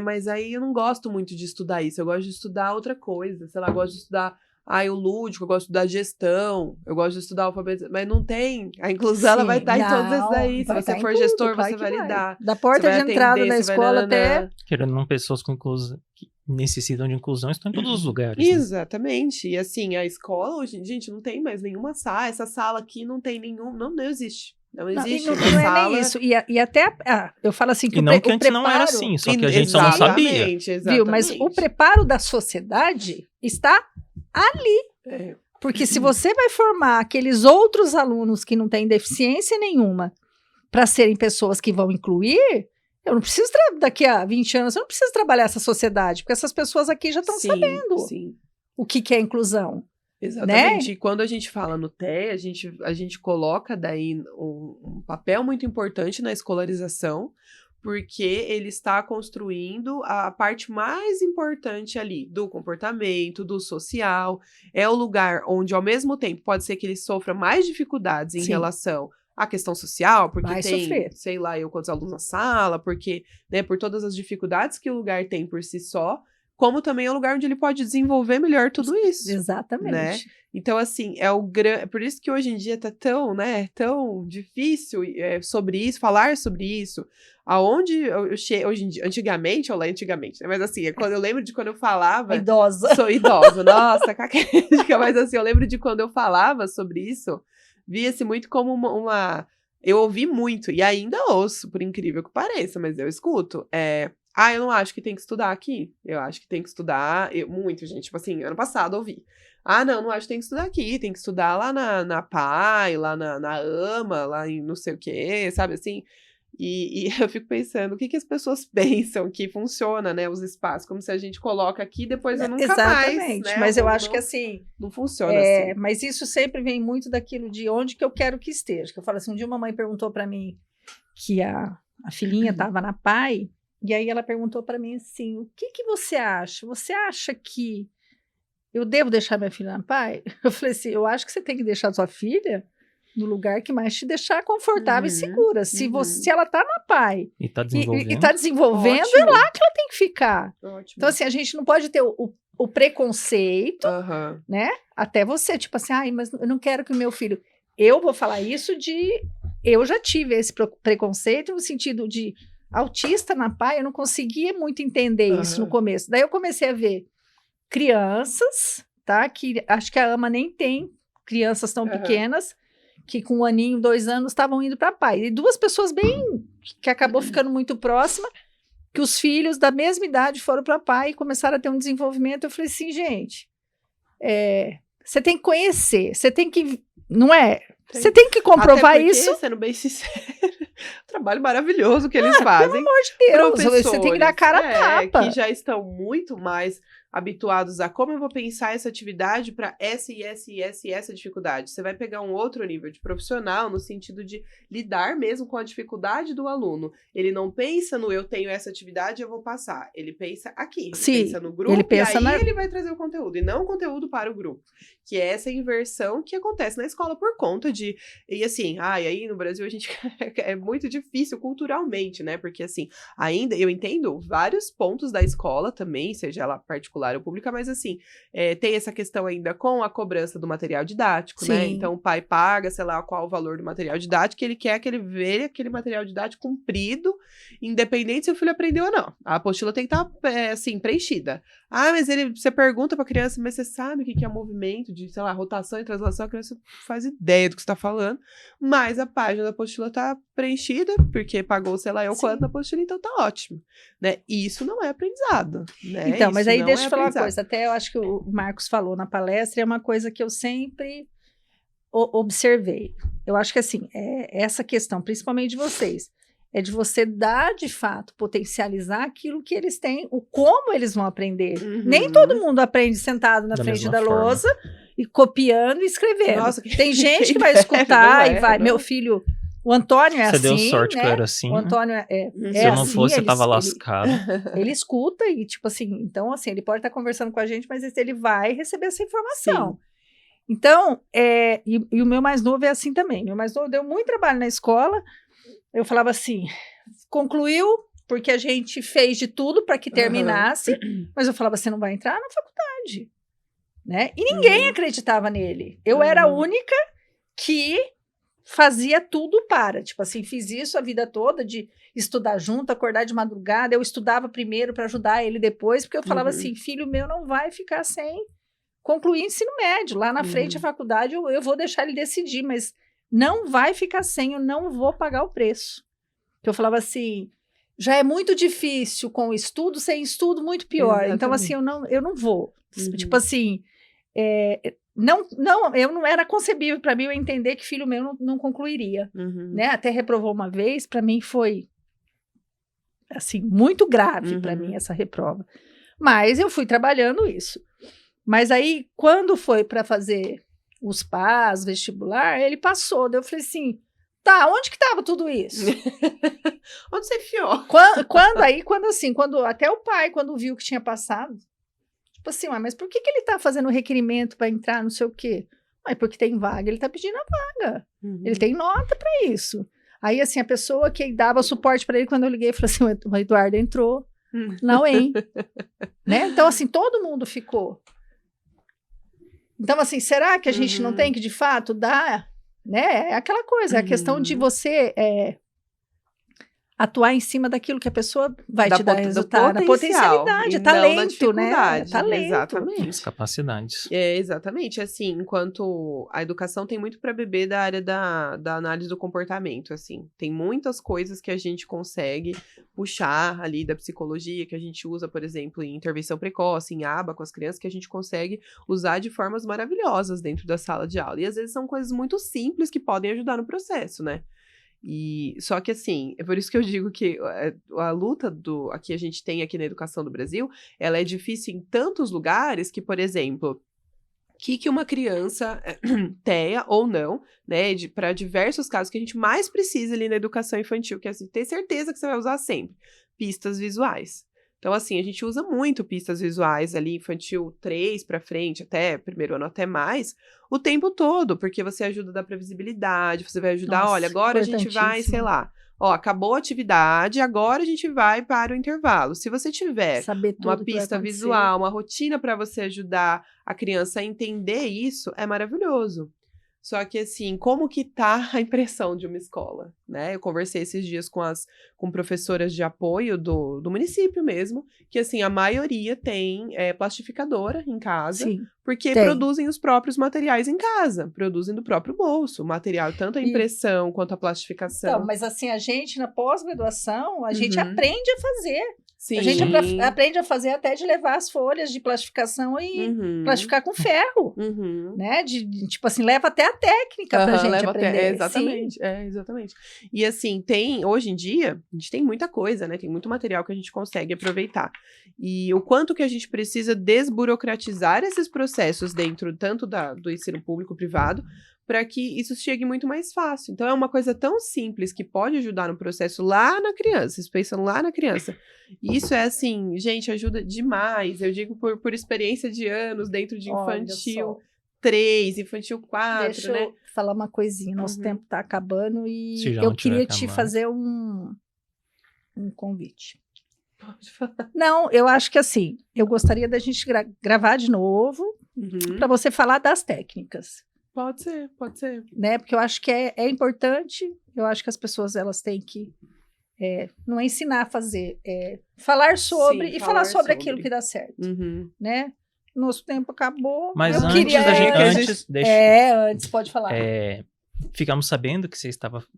Mas aí eu não gosto muito de estudar isso, eu gosto de estudar outra coisa, sei lá, eu gosto de estudar, o lúdico, eu gosto de estudar gestão, eu gosto de estudar alfabeto, mas não tem. A inclusão, ela vai estar em todos esses aí. Se você for gestor, claro, você vai lidar. Da porta de entrada da escola até... Querendo não, pessoas com inclusão, que necessitam de inclusão, estão em todos os lugares. Exatamente. Né? E assim, a escola hoje, gente, não tem mais nenhuma sala. Essa sala aqui não tem não existe. Não existe. Não é nem isso. E até, eu falo assim, que e não que antes não era assim, só que a gente só não sabia. Exatamente. Viu? Mas o preparo da sociedade está ali. Porque se você vai formar aqueles outros alunos que não têm deficiência nenhuma para serem pessoas que vão incluir, eu não preciso, daqui a 20 anos, eu não preciso trabalhar essa sociedade, porque essas pessoas aqui já estão sabendo o que é inclusão. Exatamente. Né? E quando a gente fala no TEA, a gente coloca daí um papel muito importante na escolarização, porque ele está construindo a parte mais importante ali do comportamento, do social. É o lugar onde, ao mesmo tempo, pode ser que ele sofra mais dificuldades em relação à questão social, porque tem, sei lá, quantos alunos na sala, porque, né, por todas as dificuldades que o lugar tem por si só, como também é um lugar onde ele pode desenvolver melhor tudo isso. Exatamente. Né? Então, assim, por isso que hoje em dia tá tão difícil sobre isso, falar sobre isso. Aonde hoje em dia, antigamente, né? Mas assim, eu lembro de quando eu falava... Idosa. Sou idosa, nossa, caquética. Mas assim, eu lembro de quando eu falava sobre isso, via-se muito como uma... Eu ouvi muito, e ainda ouço, por incrível que pareça, mas eu escuto. Eu não acho que tem que estudar aqui. Eu acho que tem que estudar... Muito, gente. Tipo assim, ano passado eu ouvi. Não acho que tem que estudar aqui. Tem que estudar lá na PAI, lá na AMA, lá em não sei o quê, sabe assim? E eu fico pensando, o que as pessoas pensam que funciona, né? Os espaços, como se a gente coloca aqui e depois eu nunca mais, né? Mas eu acho que assim... Não funciona assim. Mas isso sempre vem muito daquilo de onde que eu quero que esteja. Que eu falo assim, um dia uma mãe perguntou para mim que a filhinha estava na PAI, e aí ela perguntou para mim assim, o que você acha? Você acha que eu devo deixar minha filha na PAI? Eu falei assim, eu acho que você tem que deixar sua filha no lugar que mais te deixar confortável e segura. Se ela tá na PAI e tá desenvolvendo, é lá que ela tem que ficar. Ótimo. Então, assim, a gente não pode ter o preconceito, Aham. né? Até você, tipo assim, ai, mas eu não quero que o meu filho... Eu vou falar isso de... Eu já tive esse preconceito no sentido de autista na PAI, eu não conseguia muito entender isso no Aham. começo. Daí eu comecei a ver crianças, tá? Que acho que a AMA nem tem crianças tão Aham. pequenas, que com 1 aninho, 2 anos estavam indo para PAI. E 2 pessoas bem... que acabou ficando muito próxima, que os filhos da mesma idade foram para PAI e começaram a ter um desenvolvimento. Eu falei assim, gente, você tem que conhecer, você tem que... Não é? Você tem que comprovar Até porque, isso. sendo bem sincero, trabalho maravilhoso que eles fazem. Pelo amor de Deus, você tem que dar a cara a tapa. Que já estão muito mais habituados a como eu vou pensar essa atividade para essa e essa e essa e essa dificuldade. Você vai pegar um outro nível de profissional no sentido de lidar mesmo com a dificuldade do aluno. Ele não pensa no eu tenho essa atividade, eu vou passar. Ele pensa aqui, ele Sim, pensa no grupo, ele pensa e aí ele vai trazer o conteúdo, e não o conteúdo para o grupo. Que é essa inversão que acontece na escola por conta de... E assim, e aí no Brasil a gente... é muito difícil culturalmente, né? Porque assim, ainda eu entendo vários pontos da escola também, seja ela particular ou pública, mas assim, tem essa questão ainda com a cobrança do material didático, né? Sim. Então o pai paga, sei lá, qual o valor do material didático, ele quer que ele veja aquele material didático cumprido, independente se o filho aprendeu ou não. A apostila tem que estar, assim, preenchida. Mas você pergunta pra criança, mas você sabe o que é movimento de, sei lá, rotação e translação, a criança não faz ideia do que você tá falando, mas a página da apostila tá preenchida, porque pagou, sei lá, quanto na apostila, então tá ótimo, né? E isso não é aprendizado, né? Então, mas Isso aí não deixa é eu falar uma aprendizado. coisa, até eu acho que o Marcos falou na palestra, é uma coisa que eu sempre observei. Eu acho que assim, essa questão, principalmente de vocês, é de você dar, de fato, potencializar aquilo que eles têm, o como eles vão aprender. Uhum. Nem todo mundo aprende sentado na Da frente mesma da forma. lousa e copiando e escrevendo. Nossa, Tem gente quem que vai dera, escutar não e vai. não. Meu filho, o Antônio é Você assim, deu sorte né? que eu era assim. O Antônio é Se eu não assim, fosse, eu tava ele- lascado. ele escuta e, tipo assim, então, assim, ele pode estar conversando com a gente, mas ele vai receber essa informação. Sim. Então, e o meu mais novo é assim também. Meu mais novo deu muito trabalho na escola. Eu falava assim, concluiu, porque a gente fez de tudo para que terminasse, mas eu falava, você não vai entrar na faculdade, né? E ninguém acreditava nele. Eu era a única que fazia tudo tipo assim, fiz isso a vida toda, de estudar junto, acordar de madrugada. Eu estudava primeiro para ajudar ele depois, porque eu falava assim, filho meu não vai ficar sem concluir ensino médio. Lá na frente, a faculdade, eu vou deixar ele decidir, mas não vai ficar sem, eu não vou pagar o preço. Que eu falava assim, já é muito difícil com o estudo, sem estudo, muito pior. Exatamente. Então, assim, eu não vou. Tipo assim, eu não era concebível para mim eu entender que filho meu não concluiria. Né? Até reprovou uma vez, para mim foi assim, muito grave para mim essa reprova. Mas eu fui trabalhando isso. Mas aí, quando foi para fazer os PAS, vestibular, ele passou. Daí eu falei assim, tá, onde que estava tudo isso? Onde você enfiou? Quando até o pai, quando viu que tinha passado, tipo assim, mas por que ele tá fazendo requerimento para entrar, não sei o quê? Porque tem vaga, ele tá pedindo a vaga. Ele tem nota para isso. Aí, assim, a pessoa que dava suporte para ele, quando eu liguei, falou assim, o Eduardo entrou na UEM. Né? Então, assim, todo mundo ficou. Então, assim, será que a gente não tem que, de fato, dar, né? É aquela coisa, é a questão de você atuar em cima daquilo que a pessoa vai te dar resultado. Da potencialidade, talento, né? Talento. Exatamente. As capacidades. Exatamente. Assim, enquanto a educação tem muito para beber da área da análise do comportamento, assim. Tem muitas coisas que a gente consegue puxar ali da psicologia, que a gente usa, por exemplo, em intervenção precoce, em aba com as crianças, que a gente consegue usar de formas maravilhosas dentro da sala de aula. E às vezes são coisas muito simples que podem ajudar no processo, né? Só que assim, é por isso que eu digo que a luta que a gente tem aqui na educação do Brasil, ela é difícil em tantos lugares que, por exemplo, que uma criança tenha ou não, né, para diversos casos que a gente mais precisa ali na educação infantil, que é assim, ter certeza que você vai usar sempre, pistas visuais. Então, assim, a gente usa muito pistas visuais ali, infantil 3 pra frente, até primeiro ano, até mais, o tempo todo, porque você ajuda a dar previsibilidade, você vai ajudar, Nossa, olha, agora a gente vai, sei importantíssimo. lá, ó, acabou a atividade, agora a gente vai para o intervalo. Se você tiver Saber tudo uma que vai pista acontecer. visual, uma rotina para você ajudar a criança a entender isso, é maravilhoso. Só que, assim, como que tá a impressão de uma escola, né? Eu conversei esses dias com professoras de apoio do município mesmo, que, assim, a maioria tem plastificadora em casa, Sim. porque tem. produzem os próprios materiais em casa, produzem do próprio bolso, o material, tanto a E- impressão quanto a plastificação. Então, mas assim, a gente na pós-graduação, a gente Uhum. aprende a fazer. Sim. A gente aprende a fazer até de levar as folhas de plastificação e Uhum. plastificar com ferro, Uhum. né? Tipo assim, leva até a técnica pra Aham, gente leva até- aprender. exatamente, exatamente. E assim, hoje em dia, a gente tem muita coisa, né? Tem muito material que a gente consegue aproveitar. E o quanto que a gente precisa desburocratizar esses processos dentro tanto do ensino público privado, para que isso chegue muito mais fácil. Então, é uma coisa tão simples que pode ajudar no processo lá na criança, vocês pensam lá na criança. E isso é assim, gente, ajuda demais. Eu digo por experiência de anos dentro de Olha infantil só. 3, infantil 4, Deixa né? eu falar uma coisinha. Nosso Uhum. tempo tá acabando e Se já eu não tiver queria te acabando. fazer um convite. Pode falar. Não, eu acho que assim, eu gostaria da gente gravar de novo Uhum. para você falar das técnicas. Pode ser, pode ser. Né? Porque eu acho que é importante, eu acho que as pessoas elas têm que não é ensinar a fazer, falar sobre Sim, e falar falar sobre sobre. aquilo que dá certo, Uhum. né? Nosso tempo acabou. Mas eu antes queria, da gente. que a gente- Antes, deixa. antes pode falar. Ficamos sabendo que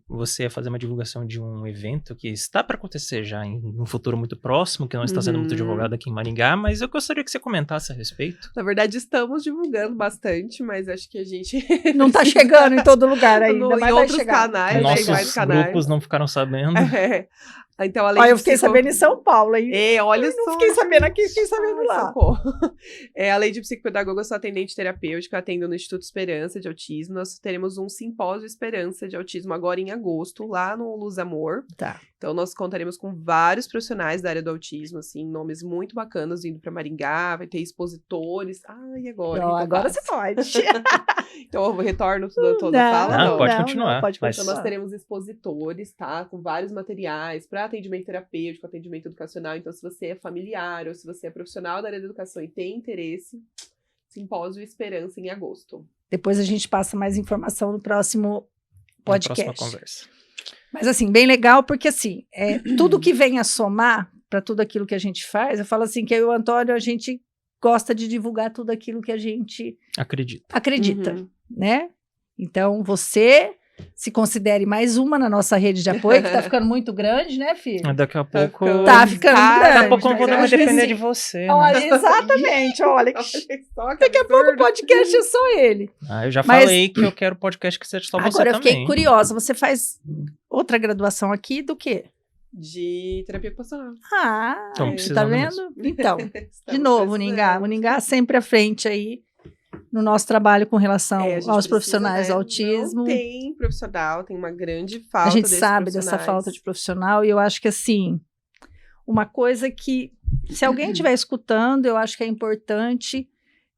você ia fazer uma divulgação de um evento que está para acontecer já em um futuro muito próximo, que não está sendo muito Uhum. divulgado aqui em Maringá, mas eu gostaria que você comentasse a respeito. Na verdade, estamos divulgando bastante, mas acho que a gente. Não tá chegando em todo lugar ainda, em mas vai outros chegar. canais, né, em Nossos mais canais. grupos não ficaram sabendo. É. Então, além Olha, de eu fiquei sabendo em São Paulo, hein? Olha Eu não só. fiquei sabendo aqui, fiquei sabendo Ai, lá. socorro. Além de psicopedagoga, eu sou atendente terapêutica, atendo no Instituto Esperança de Autismo. Nós teremos um simpósio Esperança de Autismo agora em agosto, lá no Luz Amor. Tá. Então, nós contaremos com vários profissionais da área do autismo, assim, nomes muito bacanas vindo para Maringá, vai ter expositores. Ai, agora? Não, o que que eu agora faço? você pode. Então, eu retorno toda a fala? Não, pode continuar, Não, pode mas- Então, continuar. nós teremos expositores, tá? Com vários materiais para atendimento terapêutico, atendimento educacional. Então, se você é familiar ou se você é profissional da área da educação e tem interesse, Simpósio Esperança em agosto. Depois a gente passa mais informação no próximo Na podcast. próxima conversa. Mas assim, bem legal, porque assim, tudo que vem a somar para tudo aquilo que a gente faz, eu falo assim, que eu e o Antônio, a gente gosta de divulgar tudo aquilo que a gente Acredito. acredita, Uhum. né? Então, você se considere mais uma na nossa rede de apoio, que tá ficando muito grande, né, filho? Daqui a Tá pouco. ficando- Tá ficando Tá, grande. Daqui a pouco eu não vou Mas mais acho que depender assim, de você. Né? Olha, exatamente, olha. Olha só, Daqui a pouco o podcast é só ele. Eu já Mas- falei que eu quero podcast que seja só você Agora eu fiquei também. curiosa, você faz outra graduação aqui do quê? De terapia ocupacional. Ah, Então, tá precisando vendo? Então, de Estamos novo, Uningá. precisando. Uningá sempre à frente aí no nosso trabalho com relação A gente aos precisa, profissionais né? do autismo. Não tem profissional, tem uma grande falta A gente desses sabe dessa profissionais. falta de profissional e eu acho que assim, uma coisa que se alguém estiver escutando, eu acho que é importante.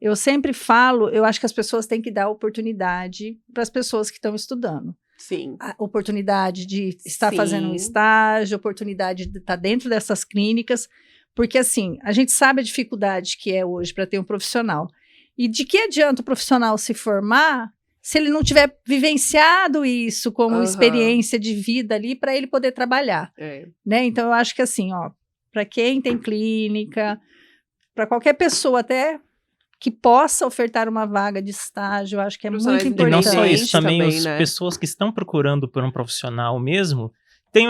Eu sempre falo, eu acho que as pessoas têm que dar oportunidade para as pessoas que estão estudando. Sim. A oportunidade de estar Sim. fazendo um estágio, oportunidade de estar dentro dessas clínicas, porque assim, a gente sabe a dificuldade que é hoje para ter um profissional. E de que adianta o profissional se formar se ele não tiver vivenciado isso como Aham. experiência de vida ali para ele poder trabalhar, É. né? Então eu acho que assim, ó, para quem tem clínica, para qualquer pessoa até que possa ofertar uma vaga de estágio, eu acho que é muito Profissionais E importante. não só Independente isso, também, também, as né? pessoas que estão procurando por um profissional mesmo têm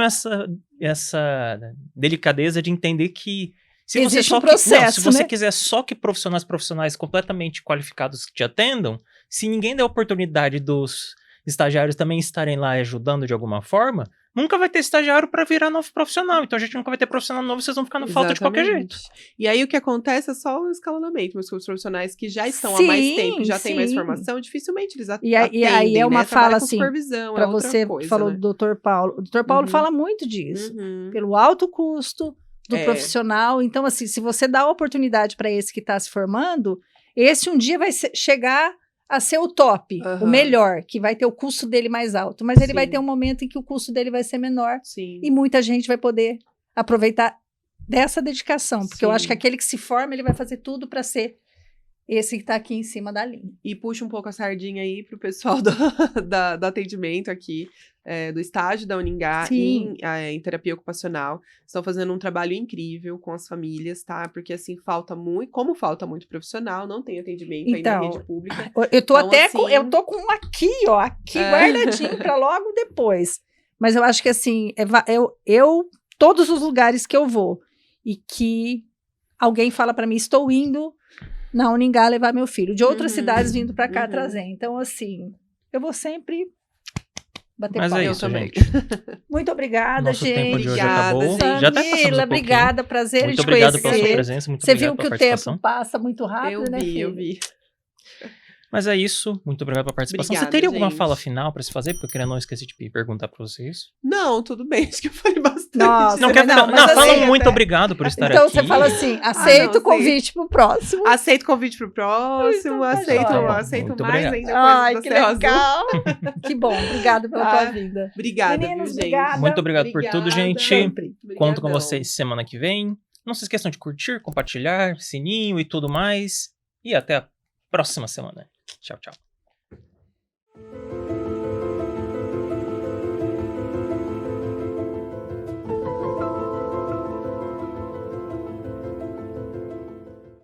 essa delicadeza de entender que se você Existe só um que- não, processo, se você né? quiser só que profissionais completamente qualificados te atendam, se ninguém der oportunidade dos estagiários também estarem lá ajudando de alguma forma, nunca vai ter estagiário para virar novo profissional. Então a gente nunca vai ter profissional novo, vocês vão ficar no falta de qualquer jeito. Exatamente. E aí o que acontece é só o escalonamento, mas os profissionais que já estão há mais Sim, tempo, que já têm mais sim. formação, dificilmente eles E aí atendem, é uma né? Trabalha fala, com assim, supervisão, Para é outra você coisa, que falou né? do Dr. Paulo. O Dr. Paulo Uhum. fala muito disso. Uhum. Pelo alto custo do profissional. Então, assim, se você dá a oportunidade para esse que está se formando, esse um dia vai chegar a ser o top, o melhor, que vai ter o custo dele mais alto. Mas ele vai ter um momento em que o custo dele vai ser menor. Sim. E muita gente vai poder aproveitar dessa dedicação. Porque eu acho que aquele que se forma, ele vai fazer tudo para ser esse que está aqui em cima da linha. E puxa um pouco a sardinha aí pro pessoal do atendimento aqui, do estágio da Uningá em terapia ocupacional. Estão fazendo um trabalho incrível com as famílias, tá? Porque, assim, falta muito profissional, não tem atendimento ainda na rede pública. Eu tô então, eu tô com um aqui guardadinho para logo depois. Mas eu acho que, assim, todos os lugares que eu vou e que alguém fala para mim, estou indo na Uningá levar meu filho, de outras cidades vindo para cá trazer. Então, assim, eu vou sempre bater palma. Mas é isso, gente. Muito obrigada, Nosso gente. tempo de hoje acabou. Samila, Já até passamos um obrigada, prazer muito em te obrigado conhecer. pela sua presença, muito Você obrigado viu que pela o tempo participação. passa muito rápido, né, filho? Eu vi. Mas é isso, muito obrigado pela participação. Obrigada, Você teria alguma gente. fala final pra se fazer? Porque eu não esqueci de perguntar pra vocês. Não, tudo bem, acho que eu falei bastante. Nossa, Não, quer mas fala assim, muito obrigado por estar então aqui. você fala assim, aceito não, o convite pro próximo. Aceito o convite pro próximo, Então, aceito, tá bom. aceito Muito mais obrigado. ainda Ai, coisas que da Serra legal. Que bom, obrigada pela tua vinda. Obrigada, Meninos, viu, gente? obrigada. Muito obrigado por tudo, gente. Sempre. Conto com Obrigadão. vocês semana que vem. Não se esqueçam de curtir, compartilhar, sininho e tudo mais. E até a próxima semana. Tchau, tchau.